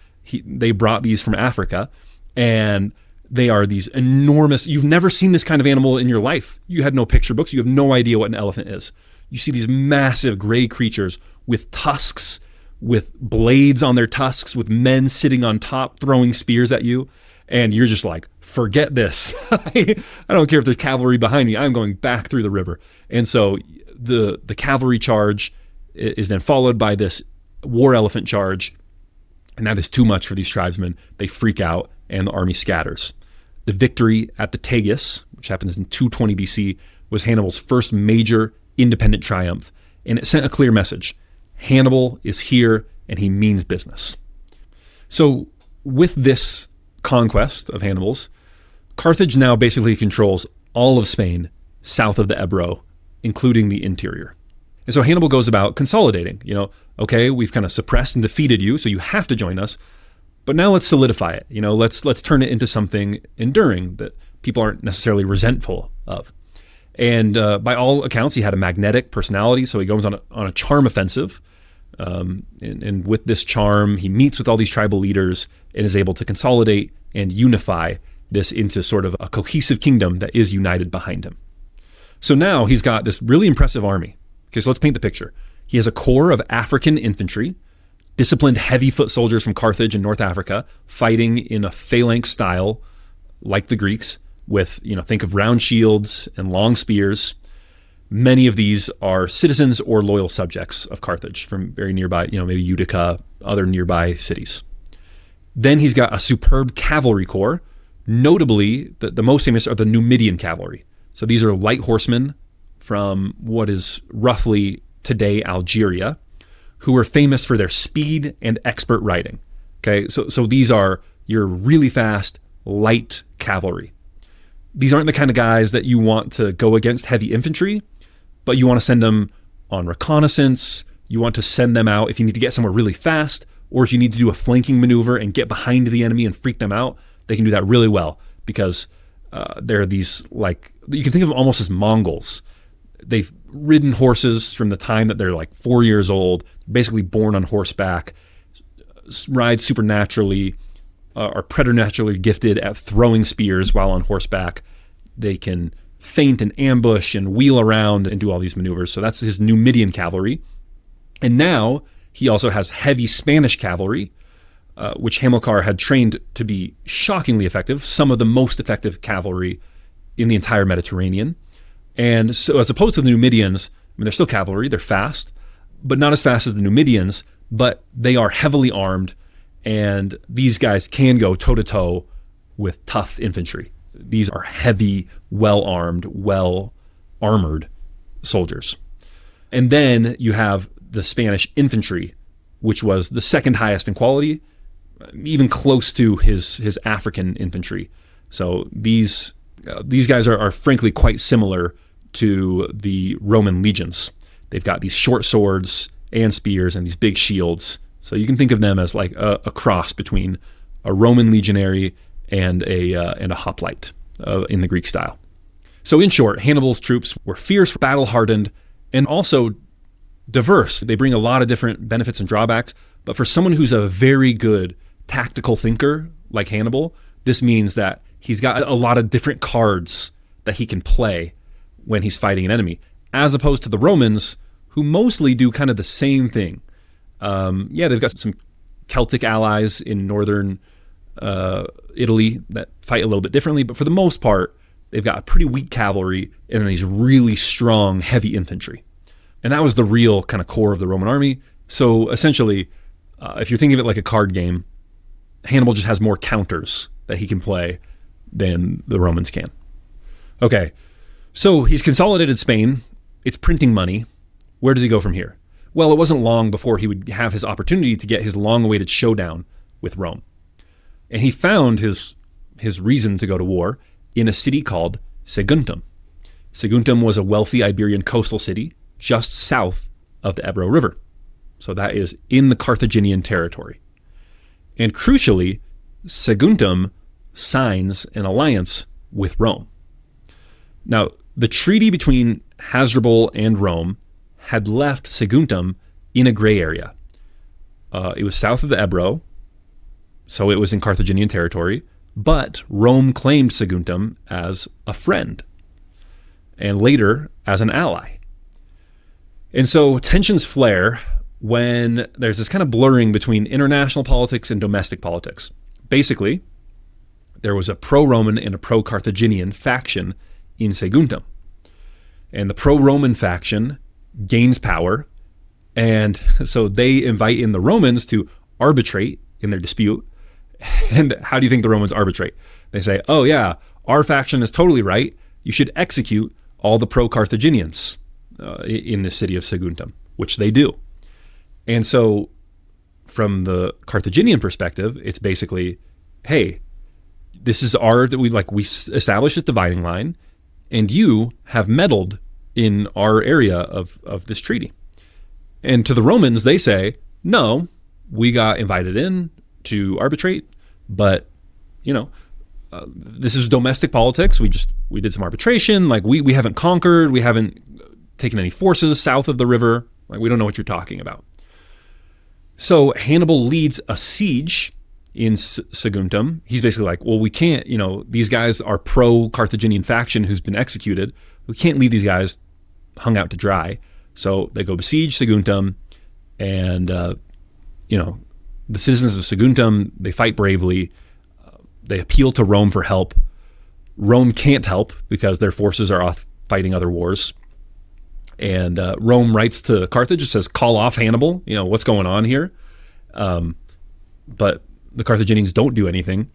They brought these from Africa, and they are these enormous. You've never seen this kind of animal in your life. You had no picture books. You have no idea what an elephant is. You see these massive gray creatures with tusks, with blades on their tusks, with men sitting on top throwing spears at you. And you're just like, forget this. I don't care if there's cavalry behind me. I'm going back through the river. And so the cavalry charge is then followed by this war elephant charge. And that is too much for these tribesmen. They freak out and the army scatters. The victory at the Tagus, which happens in 220 BC, was Hannibal's first major independent triumph. And it sent a clear message. Hannibal is here and he means business. So with this conquest of Hannibal's, Carthage now basically controls all of Spain south of the Ebro, including the interior. And so Hannibal goes about consolidating. Okay, we've kind of suppressed and defeated you, so you have to join us. But now let's solidify it. Let's turn it into something enduring that people aren't necessarily resentful of. And by all accounts, he had a magnetic personality, so he goes on a charm offensive. And with this charm, he meets with all these tribal leaders and is able to consolidate and unify this into sort of a cohesive kingdom that is united behind him. So now he's got this really impressive army. Okay, so let's paint the picture. He has a corps of African infantry, disciplined heavy foot soldiers from Carthage in North Africa, fighting in a phalanx style like the Greeks with, think of round shields and long spears. Many of these are citizens or loyal subjects of Carthage from very nearby, maybe Utica, other nearby cities. Then he's got a superb cavalry corps. Notably, the most famous are the Numidian cavalry. So these are light horsemen from what is roughly today Algeria, who are famous for their speed and expert riding. Okay, so these are your really fast, light cavalry. These aren't the kind of guys that you want to go against heavy infantry, but you want to send them on reconnaissance. You want to send them out if you need to get somewhere really fast, or if you need to do a flanking maneuver and get behind the enemy and freak them out. They can do that really well because they're these, you can think of them almost as Mongols. They've ridden horses from the time that they're 4 years old, basically born on horseback, ride supernaturally, are preternaturally gifted at throwing spears while on horseback. They can feint and ambush and wheel around and do all these maneuvers. So that's his Numidian cavalry. And now he also has heavy Spanish cavalry, which Hamilcar had trained to be shockingly effective, some of the most effective cavalry in the entire Mediterranean. And so as opposed to the Numidians, they're still cavalry, they're fast, but not as fast as the Numidians, but they are heavily armed, and these guys can go toe-to-toe with tough infantry. These are heavy, well-armed, well-armored soldiers. And then you have the Spanish infantry, which was the second highest in quality, even close to his African infantry. So these guys are frankly quite similar to the Roman legions. They've got these short swords and spears and these big shields. So you can think of them as a cross between a Roman legionary and a hoplite in the Greek style. So in short, Hannibal's troops were fierce, battle-hardened, and also diverse. They bring a lot of different benefits and drawbacks, but for someone who's a very good tactical thinker like Hannibal, this means that he's got a lot of different cards that he can play when he's fighting an enemy, as opposed to the Romans, who mostly do kind of the same thing. They've got some Celtic allies in northern Italy that fight a little bit differently, but for the most part, they've got a pretty weak cavalry and then these really strong, heavy infantry. And that was the real kind of core of the Roman army. So essentially, if you're thinking of it like a card game, Hannibal just has more counters that he can play than the Romans can. Okay, so he's consolidated Spain. It's printing money. Where does he go from here? Well, it wasn't long before he would have his opportunity to get his long-awaited showdown with Rome. And he found his reason to go to war in a city called Saguntum. Saguntum was a wealthy Iberian coastal city just south of the Ebro River. So that is in the Carthaginian territory. And crucially, Saguntum signs an alliance with Rome. Now, the treaty between Hasdrubal and Rome had left Saguntum in a gray area. It was south of the Ebro, so it was in Carthaginian territory, but Rome claimed Saguntum as a friend, and later as an ally. And so tensions flare when there's this kind of blurring between international politics and domestic politics. Basically, there was a pro-Roman and a pro-Carthaginian faction in Saguntum. And the pro-Roman faction gains power, and so they invite in the Romans to arbitrate in their dispute. And how do you think the Romans arbitrate? They say, oh yeah, our faction is totally right. You should execute all the pro-Carthaginians in the city of Saguntum, which they do. And so from the Carthaginian perspective, it's basically, hey, this is we established this dividing line, and you have meddled in our area of this treaty. And to the Romans, they say, no, we got invited in to arbitrate, but this is domestic politics. We did some arbitration. Like we haven't conquered. We haven't taken any forces south of the river. Like we don't know what you're talking about. So Hannibal leads a siege in Saguntum. He's basically like, well, we can't, these guys are pro-Carthaginian faction who's been executed. We can't leave these guys hung out to dry. So they go besiege Saguntum, and, the citizens of Saguntum, they fight bravely. They appeal to Rome for help. Rome can't help because their forces are off fighting other wars. And Rome writes to Carthage, it says, call off Hannibal. What's going on here? But the Carthaginians don't do anything.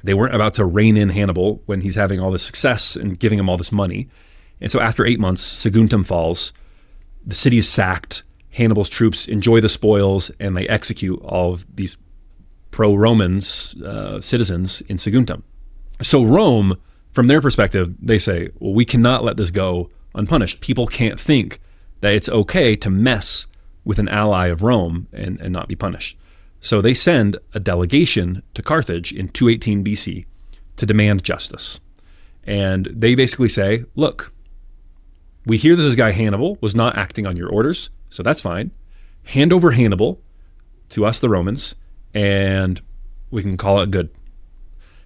They weren't about to rein in Hannibal when he's having all this success and giving him all this money. And so after 8 months, Saguntum falls. The city is sacked. Hannibal's troops enjoy the spoils, and they execute all of these pro-Romans citizens in Saguntum. So Rome, from their perspective, they say, well, we cannot let this go unpunished. People can't think that it's okay to mess with an ally of Rome and not be punished. So they send a delegation to Carthage in 218 BC to demand justice. And they basically say, look, we hear that this guy Hannibal was not acting on your orders, so that's fine. Hand over Hannibal to us, the Romans, and we can call it good.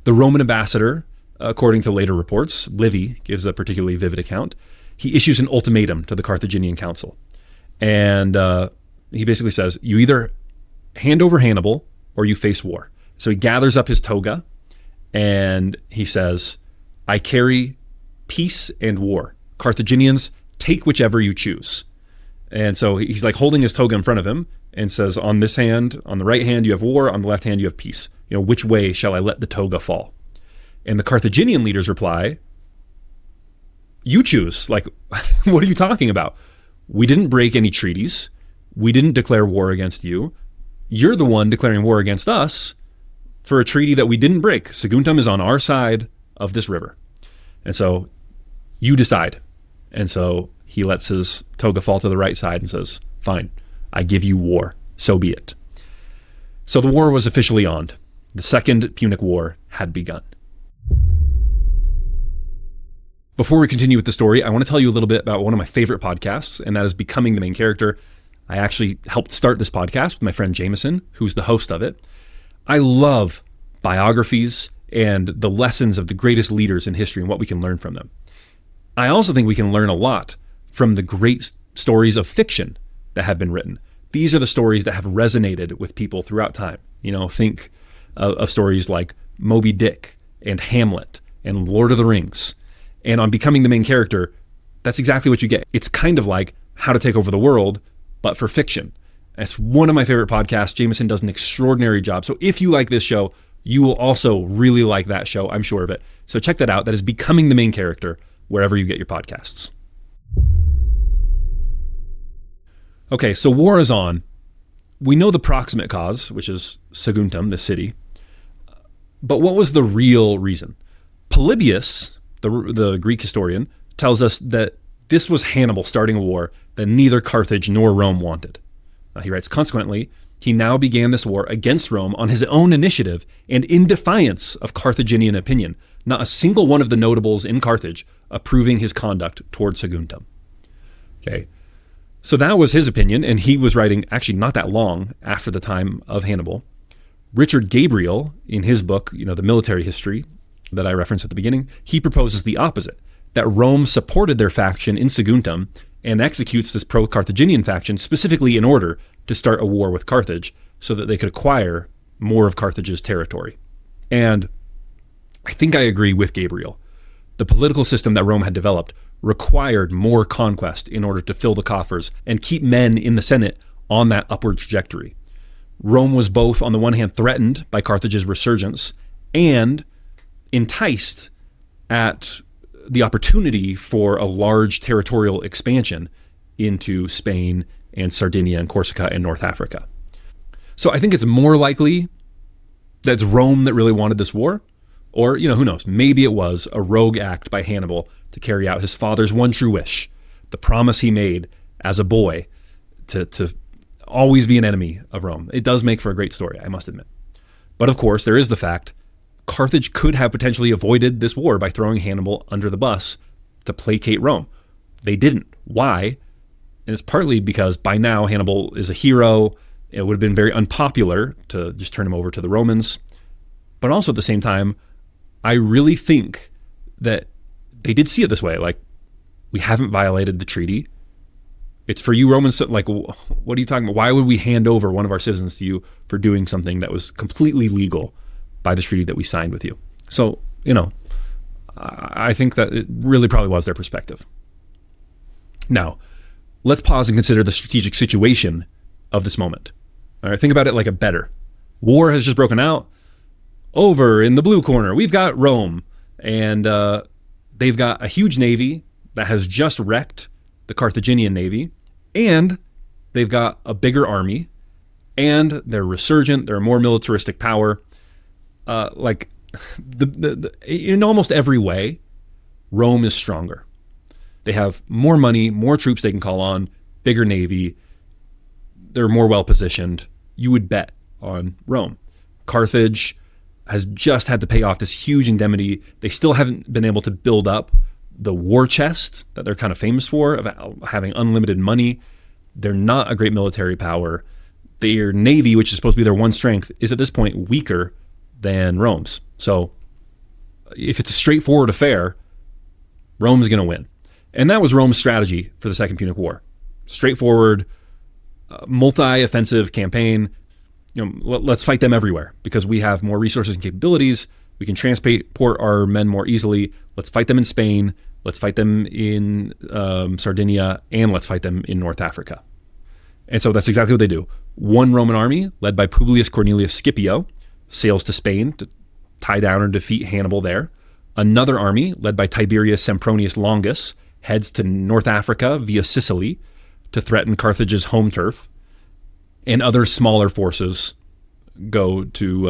The Roman ambassador, according to later reports, Livy gives a particularly vivid account. He issues an ultimatum to the Carthaginian council. And he basically says, you either hand over Hannibal or you face war. So he gathers up his toga and he says, I carry peace and war. Carthaginians, take whichever you choose. And so he's like holding his toga in front of him and says, on this hand, on the right hand, you have war. On the left hand, you have peace. Which way shall I let the toga fall? And the Carthaginian leaders reply, you choose. Like, what are you talking about? We didn't break any treaties. We didn't declare war against you. You're the one declaring war against us for a treaty that we didn't break. Saguntum is on our side of this river. And so you decide. And so he lets his toga fall to the right side and says, fine, I give you war. So be it. So the war was officially on. The Second Punic War had begun. Before we continue with the story, I want to tell you a little bit about one of my favorite podcasts, and that is Becoming the Main Character. I actually helped start this podcast with my friend Jameson, who's the host of it. I love biographies and the lessons of the greatest leaders in history and what we can learn from them. I also think we can learn a lot from the great stories of fiction that have been written. These are the stories that have resonated with people throughout time. Think of stories like Moby Dick and Hamlet and Lord of the Rings. And on Becoming the Main Character, that's exactly what you get. It's kind of like How to Take Over the World, but for fiction. It's one of my favorite podcasts. Jameson does an extraordinary job. So if you like this show, you will also really like that show. I'm sure of it. So check that out. That is Becoming the Main Character, wherever you get your podcasts. Okay, so war is on. We know the proximate cause, which is Saguntum, the city. But what was the real reason? Polybius, the Greek historian, tells us that this was Hannibal starting a war that neither Carthage nor Rome wanted. He writes, consequently, he now began this war against Rome on his own initiative and in defiance of Carthaginian opinion, not a single one of the notables in Carthage approving his conduct toward Saguntum. Okay, so that was his opinion, and he was writing actually not that long after the time of Hannibal. Richard Gabriel, in his book, the military history that I referenced at the beginning, he proposes the opposite, that Rome supported their faction in Saguntum and executes this pro-Carthaginian faction specifically in order to start a war with Carthage so that they could acquire more of Carthage's territory. And I think I agree with Gabriel. The political system that Rome had developed required more conquest in order to fill the coffers and keep men in the Senate on that upward trajectory. Rome was both, on the one hand, threatened by Carthage's resurgence and enticed at the opportunity for a large territorial expansion into Spain and Sardinia and Corsica and North Africa. So I think it's more likely that it's Rome that really wanted this war, Or, who knows, maybe it was a rogue act by Hannibal to carry out his father's one true wish, the promise he made as a boy to always be an enemy of Rome. It does make for a great story, I must admit. But of course, there is the fact Carthage could have potentially avoided this war by throwing Hannibal under the bus to placate Rome. They didn't. Why? And it's partly because by now Hannibal is a hero. It would have been very unpopular to just turn him over to the Romans. But also at the same time, I really think that they did see it this way. Like, we haven't violated the treaty. It's for you Romans. Like, what are you talking about? Why would we hand over one of our citizens to you for doing something that was completely legal by the treaty that we signed with you? So, I think that it really probably was their perspective. Now, let's pause and consider the strategic situation of this moment. All right, think about it like a bettor. War has just broken out. Over in the blue corner, we've got Rome, and they've got a huge navy that has just wrecked the Carthaginian navy, and they've got a bigger army, and they're resurgent. They're a more militaristic power. In almost every way, Rome is stronger. They have more money, more troops they can call on, bigger navy. They're more well-positioned. You would bet on Rome. Carthage has just had to pay off this huge indemnity. They still haven't been able to build up the war chest that they're kind of famous for, of having unlimited money. They're not a great military power. Their navy, which is supposed to be their one strength, is at this point weaker than Rome's. So if it's a straightforward affair, Rome's going to win. And that was Rome's strategy for the Second Punic War. Straightforward, multi-offensive campaign. Let's fight them everywhere because we have more resources and capabilities. We can transport our men more easily. Let's fight them in Spain. Let's fight them in Sardinia, and let's fight them in North Africa. And so that's exactly what they do. One Roman army, led by Publius Cornelius Scipio, sails to Spain to tie down or defeat Hannibal there. Another army, led by Tiberius Sempronius Longus, heads to North Africa via Sicily to threaten Carthage's home turf. And other smaller forces go to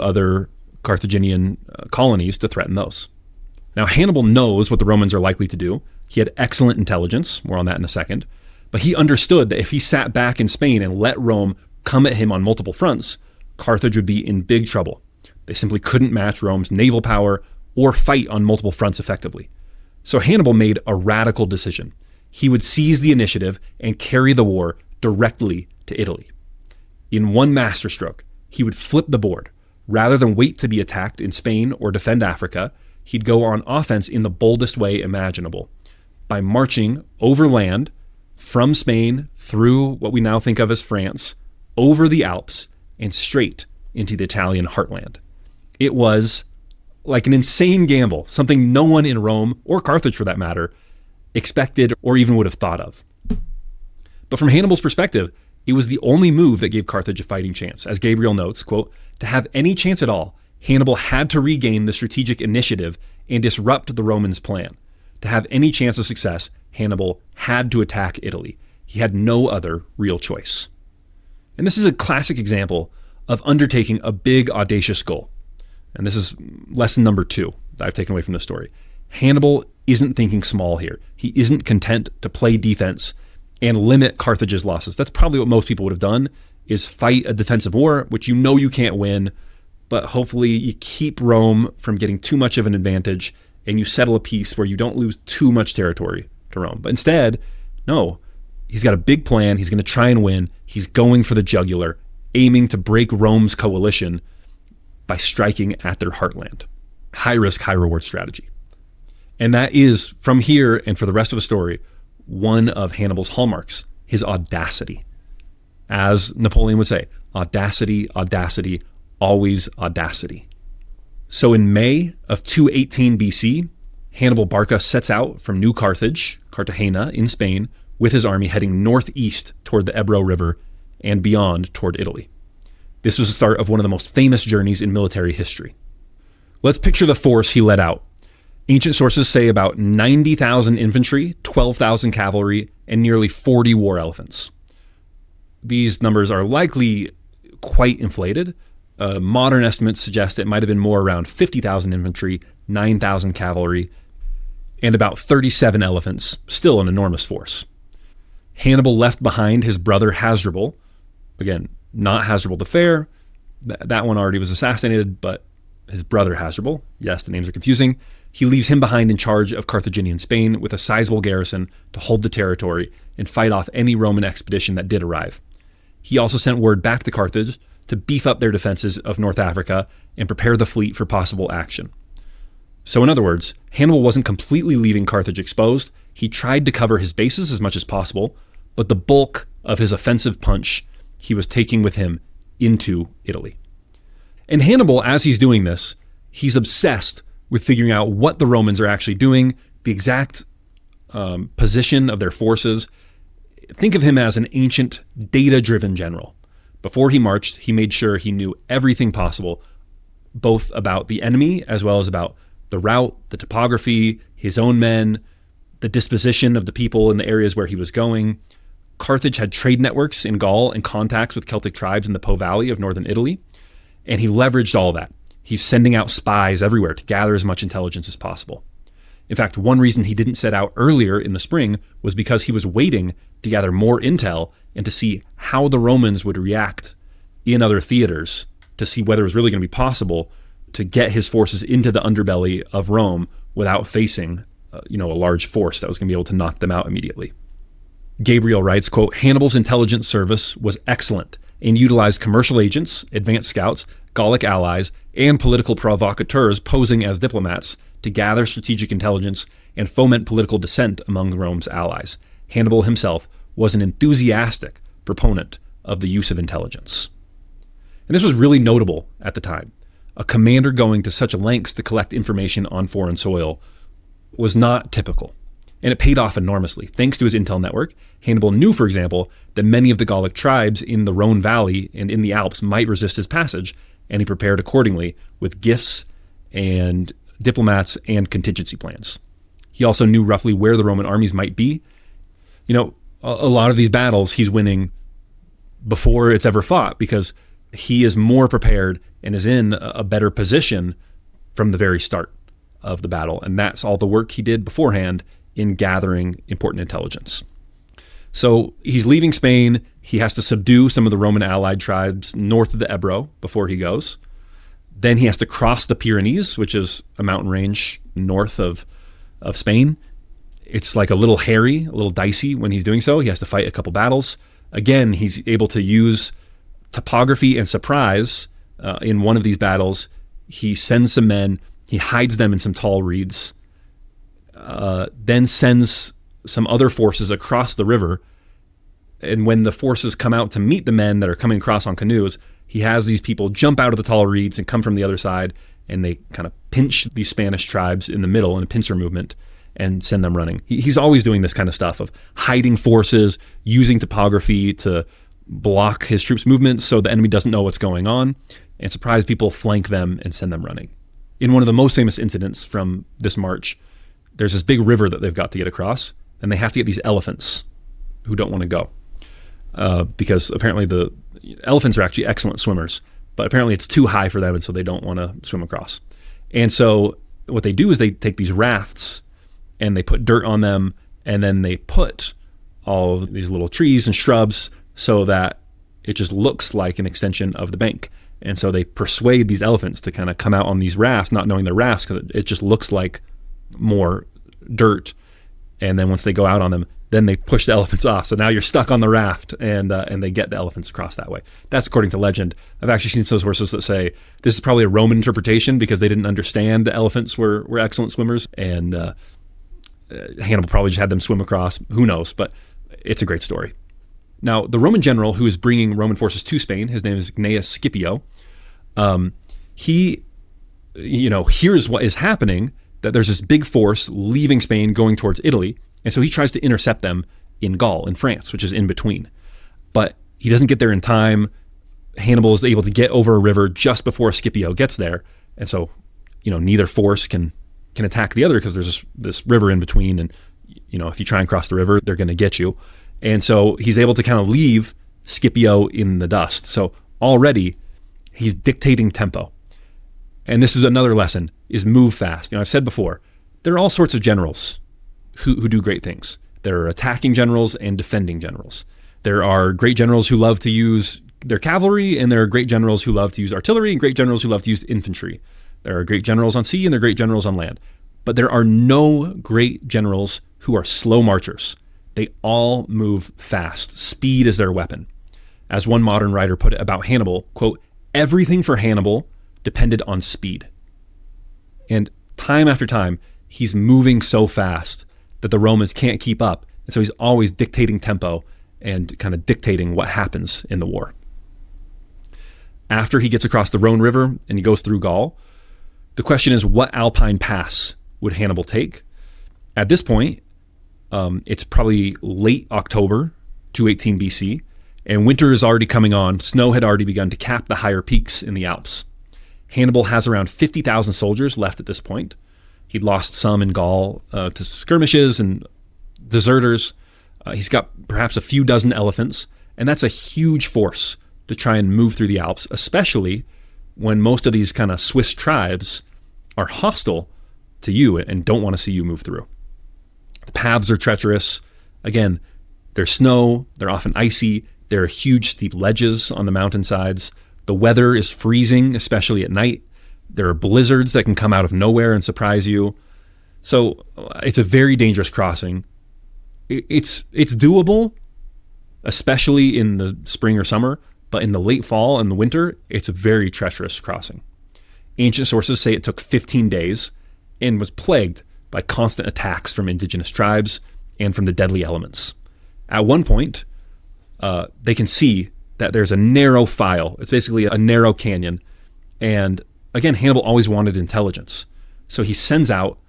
other Carthaginian colonies to threaten those. Now, Hannibal knows what the Romans are likely to do. He had excellent intelligence, more on that in a second, but he understood that if he sat back in Spain and let Rome come at him on multiple fronts, Carthage would be in big trouble. They simply couldn't match Rome's naval power or fight on multiple fronts effectively. So Hannibal made a radical decision. He would seize the initiative and carry the war directly to Italy. In one masterstroke, he would flip the board. Rather than wait to be attacked in Spain or defend Africa, he'd go on offense in the boldest way imaginable, by marching overland from Spain through what we now think of as France, over the Alps, and straight into the Italian heartland. It was like an insane gamble, something no one in Rome, or Carthage for that matter, expected or even would have thought of. But from Hannibal's perspective, it was the only move that gave Carthage a fighting chance. As Gabriel notes, quote, to have any chance at all, Hannibal had to regain the strategic initiative and disrupt the Romans' plan. To have any chance of success, Hannibal had to attack Italy. He had no other real choice. And this is a classic example of undertaking a big, audacious goal. And this is lesson number 2 that I've taken away from this story. Hannibal isn't thinking small here. He isn't content to play defense and limit Carthage's losses. That's probably what most people would have done, is fight a defensive war, which you can't win, but hopefully you keep Rome from getting too much of an advantage and you settle a peace where you don't lose too much territory to Rome. But instead, no, he's got a big plan. He's going to try and win. He's going for the jugular, aiming to break Rome's coalition by striking at their heartland. High risk, high reward strategy. And that is, from here and for the rest of the story, one of Hannibal's hallmarks, his audacity. As Napoleon would say, audacity, audacity, always audacity. So in May of 218 BC, Hannibal Barca sets out from New Carthage, Cartagena in Spain, with his army heading northeast toward the Ebro River and beyond toward Italy. This was the start of one of the most famous journeys in military history. Let's picture the force he led out. Ancient sources say about 90,000 infantry, 12,000 cavalry, and nearly 40 war elephants. These numbers are likely quite inflated, Modern estimates suggest it might have been more around 50,000 infantry, 9,000 cavalry, and about 37 elephants, still an enormous force. Hannibal left behind his brother Hasdrubal. Again, not Hasdrubal the Fair. That one already was assassinated, but his brother Hasdrubal. Yes, the names are confusing. He leaves him behind in charge of Carthaginian Spain with a sizable garrison to hold the territory and fight off any Roman expedition that did arrive. He also sent word back to Carthage to beef up their defenses of North Africa and prepare the fleet for possible action. So in other words, Hannibal wasn't completely leaving Carthage exposed. He tried to cover his bases as much as possible, but the bulk of his offensive punch he was taking with him into Italy. And Hannibal, as he's doing this, he's obsessed with figuring out what the Romans are actually doing, the exact position of their forces. Think of him as an ancient, data-driven general. Before he marched, he made sure he knew everything possible, both about the enemy as well as about the route, the topography, his own men, the disposition of the people in the areas where he was going. Carthage had trade networks in Gaul and contacts with Celtic tribes in the Po Valley of northern Italy, and he leveraged all that. He's sending out spies everywhere to gather as much intelligence as possible. In fact, one reason he didn't set out earlier in the spring was because he was waiting to gather more intel and to see how the Romans would react in other theaters, to see whether it was really going to be possible to get his forces into the underbelly of Rome without facing a large force that was going to be able to knock them out immediately. Gabriel writes, quote, Hannibal's intelligence service was excellent and utilized commercial agents, advanced scouts, Gallic allies, and political provocateurs posing as diplomats to gather strategic intelligence and foment political dissent among Rome's allies. Hannibal himself was an enthusiastic proponent of the use of intelligence. And this was really notable at the time. A commander going to such lengths to collect information on foreign soil was not typical. And it paid off enormously. Thanks to his intel network, Hannibal knew, for example, that many of the Gallic tribes in the Rhone Valley and in the Alps might resist his passage, and he prepared accordingly with gifts and diplomats and contingency plans. He also knew roughly where the Roman armies might be. A lot of these battles he's winning before it's ever fought because he is more prepared and is in a better position from the very start of the battle. And that's all the work he did beforehand in gathering important intelligence. So he's leaving Spain. He has to subdue some of the Roman allied tribes north of the Ebro before he goes. Then he has to cross the Pyrenees, which is a mountain range north of Spain. It's like a little hairy, a little dicey when he's doing so. He has to fight a couple battles. Again, he's able to use topography and surprise. In one of these battles, he sends some men, he hides them in some tall reeds, then sends some other forces across the river. And when the forces come out to meet the men that are coming across on canoes, he has these people jump out of the tall reeds and come from the other side, and they kind of pinch these Spanish tribes in the middle in a pincer movement and send them running. He's always doing this kind of stuff of hiding forces, using topography to block his troops' movements so the enemy doesn't know what's going on, and surprise people, flank them, and send them running. In one of the most famous incidents from this march, there's this big river that they've got to get across, and they have to get these elephants who don't want to go. Because apparently the elephants are actually excellent swimmers, but apparently it's too high for them, and so they don't want to swim across. And so what they do is they take these rafts and they put dirt on them, and then they put all of these little trees and shrubs so that it just looks like an extension of the bank. And so they persuade these elephants to kind of come out on these rafts, not knowing they're rafts, because it just looks like more dirt. And then once they go out on them, then they push the elephants off. So now you're stuck on the raft, and they get the elephants across that way. That's according to legend. I've actually seen some sources that say this is probably a Roman interpretation because they didn't understand the elephants were excellent swimmers, and Hannibal probably just had them swim across. Who knows? But it's a great story. Now, the Roman general who is bringing Roman forces to Spain, his name is Gnaeus Scipio. He, hears what is happening, that there's this big force leaving Spain going towards Italy. And so he tries to intercept them in Gaul, in France, which is in between. But he doesn't get there in time. Hannibal is able to get over a river just before Scipio gets there. And so, neither force can attack the other because there's this river in between. And, if you try and cross the river, they're going to get you. And so he's able to kind of leave Scipio in the dust. So already He's dictating tempo. And this is another lesson, is move fast. I've said before, there are all sorts of generals who do great things. There are attacking generals and defending generals. There are great generals who love to use their cavalry, and there are great generals who love to use artillery, and great generals who love to use infantry. There are great generals on sea, and there are great generals on land. But there are no great generals who are slow marchers. They all move fast. Speed is their weapon. As one modern writer put it about Hannibal, quote, "Everything for Hannibal depended on speed." And time after time, he's moving so fast that the Romans can't keep up. And so he's always dictating tempo and kind of dictating what happens in the war. After he gets across the Rhone River and he goes through Gaul, the question is, what Alpine pass would Hannibal take? At this point, it's probably late October 218 BC, and winter is already coming on. Snow had already begun to cap the higher peaks in the Alps. Hannibal has around 50,000 soldiers left at this point. He'd lost some in Gaul to skirmishes and deserters. He's got perhaps a few dozen elephants, and that's a huge force to try and move through the Alps, especially when most of these kind of Swiss tribes are hostile to you and don't want to see you move through. The paths are treacherous. Again, there's snow, they're often icy, there are huge steep ledges on the mountainsides. The weather is freezing, especially at night. There are blizzards that can come out of nowhere and surprise you. So it's a very dangerous crossing. It's doable, especially in the spring or summer, but in the late fall and the winter, it's a very treacherous crossing. Ancient sources say it took 15 days and was plagued by constant attacks from indigenous tribes and from the deadly elements. At one point, they can see that there's a narrow file. It's basically a narrow canyon. And again, Hannibal always wanted intelligence. So he sends out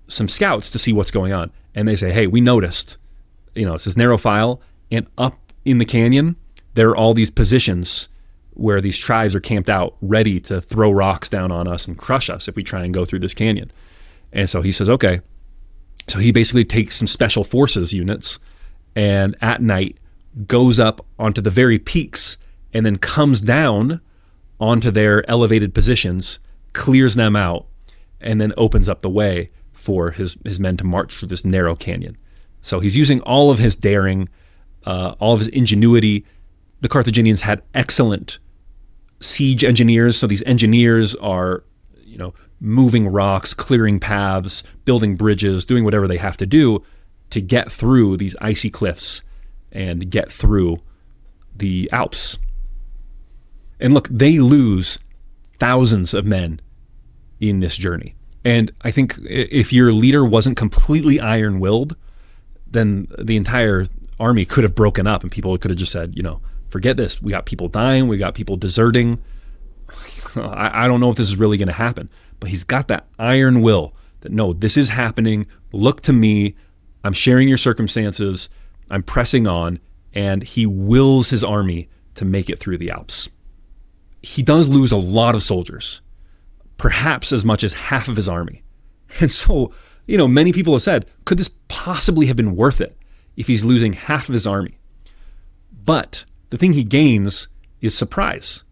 some scouts to see what's going on. And they say, hey, we noticed, it's this narrow file, and up in the canyon, there are all these positions where these tribes are camped out, ready to throw rocks down on us and crush us if we try and go through this canyon. And so he says, okay. So he basically takes some special forces units and at night goes up onto the very peaks and then comes down onto their elevated positions, clears them out, and then opens up the way for his men to march through this narrow canyon. So he's using all of his daring, all of his ingenuity. The Carthaginians had excellent siege engineers. So these engineers are, moving rocks, clearing paths, building bridges, doing whatever they have to do to get through these icy cliffs and get through the Alps. And look, they lose thousands of men in this journey. And I think if your leader wasn't completely iron-willed, then the entire army could have broken up and people could have just said, forget this. We got people dying. We got people deserting. I don't know if this is really going to happen. But he's got that iron will that, no, this is happening. Look to me. I'm sharing your circumstances. I'm pressing on. And he wills his army to make it through the Alps. He does lose a lot of soldiers, perhaps as much as half of his army. And so, many people have said, could this possibly have been worth it if he's losing half of his army? But the thing he gains is surprise.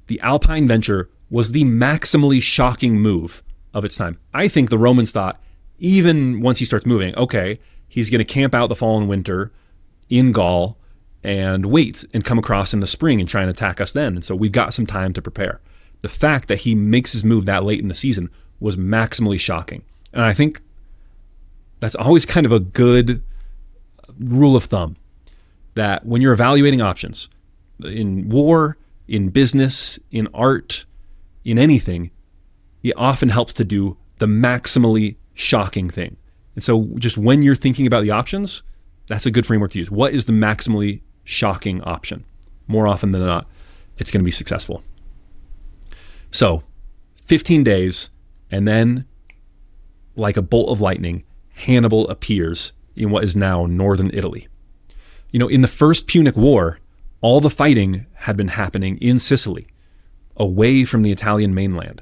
The Alpine venture was the maximally shocking move of its time. I think the Romans thought, even once he starts moving, okay, he's going to camp out the fall and winter in Gaul and wait and come across in the spring and try and attack us then. And so we've got some time to prepare. The fact that he makes his move that late in the season was maximally shocking. And I think that's always kind of a good rule of thumb, that when you're evaluating options in war, in business, in art, in anything, it often helps to do the maximally shocking thing. And so just when you're thinking about the options, that's a good framework to use. What is the maximally shocking option? More often than not, it's going to be successful. So 15 days, and then like a bolt of lightning, Hannibal appears in what is now northern Italy. In the First Punic War, all the fighting had been happening in Sicily, away from the Italian mainland.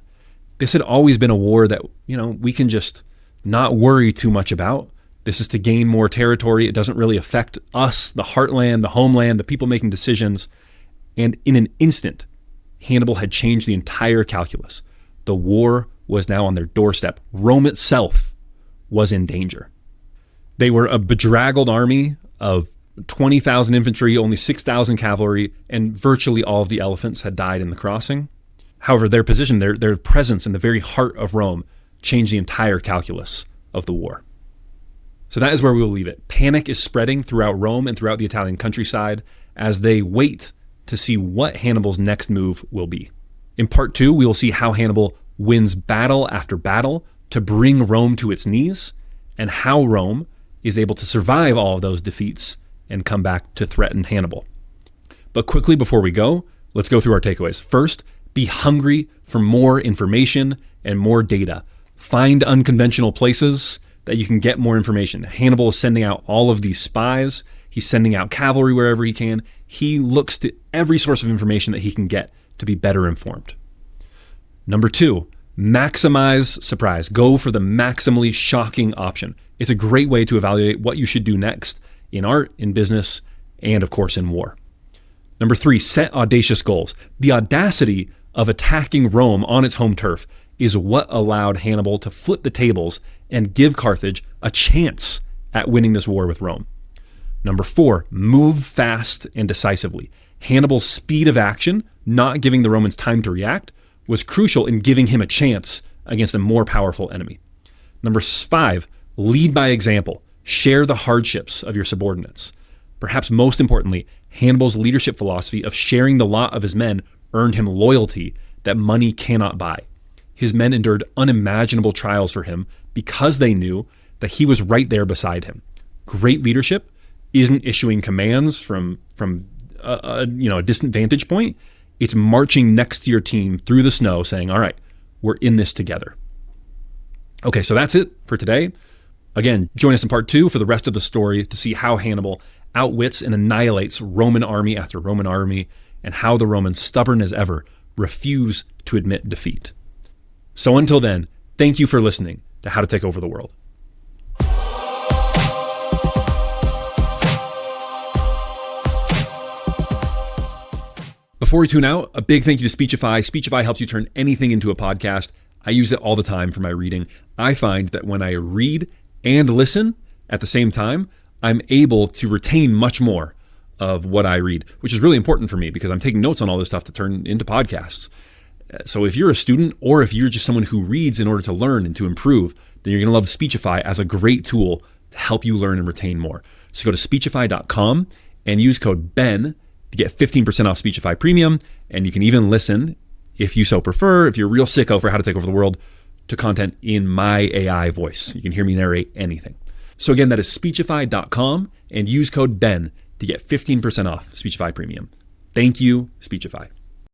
This had always been a war that, we can just not worry too much about. This is to gain more territory. It doesn't really affect us, the heartland, the homeland, the people making decisions. And in an instant, Hannibal had changed the entire calculus. The war was now on their doorstep. Rome itself was in danger. They were a bedraggled army of 20,000 infantry, only 6,000 cavalry, and virtually all of the elephants had died in the crossing. However, their position, their presence in the very heart of Rome changed the entire calculus of the war. So that is where we will leave it. Panic is spreading throughout Rome and throughout the Italian countryside as they wait to see what Hannibal's next move will be. In part 2, we will see how Hannibal wins battle after battle to bring Rome to its knees, and how Rome is able to survive all of those defeats and come back to threaten Hannibal. But quickly before we go, let's go through our takeaways. First, be hungry for more information and more data. Find unconventional places that you can get more information. Hannibal is sending out all of these spies. He's sending out cavalry wherever he can. He looks to every source of information that he can get to be better informed. Number 2, maximize surprise. Go for the maximally shocking option. It's a great way to evaluate what you should do next in art, in business, and of course in war. Number 3, set audacious goals. The audacity of attacking Rome on its home turf is what allowed Hannibal to flip the tables and give Carthage a chance at winning this war with Rome. Number 4, move fast and decisively. Hannibal's speed of action, not giving the Romans time to react, was crucial in giving him a chance against a more powerful enemy. Number 5, lead by example. Share the hardships of your subordinates. Perhaps most importantly, Hannibal's leadership philosophy of sharing the lot of his men earned him loyalty that money cannot buy. His men endured unimaginable trials for him because they knew that he was right there beside him. Great leadership isn't issuing commands from a distant vantage point. It's marching next to your team through the snow saying, all right, we're in this together. Okay, so that's it for today. Again, join us in part 2 for the rest of the story to see how Hannibal outwits and annihilates Roman army after Roman army, and how the Romans, stubborn as ever, refuse to admit defeat. So until then, thank you for listening to How to Take Over the World. Before we tune out, a big thank you to Speechify. Speechify helps you turn anything into a podcast. I use it all the time for my reading. I find that when I read and listen at the same time, I'm able to retain much more of what I read, which is really important for me because I'm taking notes on all this stuff to turn into podcasts. So if you're a student or if you're just someone who reads in order to learn and to improve, then you're going to love Speechify as a great tool to help you learn and retain more. So go to Speechify.com and use code BEN to get 15% off Speechify Premium. And you can even listen, if you so prefer, if you're a real sicko for How to Take Over the World, to content in my AI voice. You can hear me narrate anything. So again, that is Speechify.com and use code BEN to get 15% off Speechify Premium. Thank you, Speechify.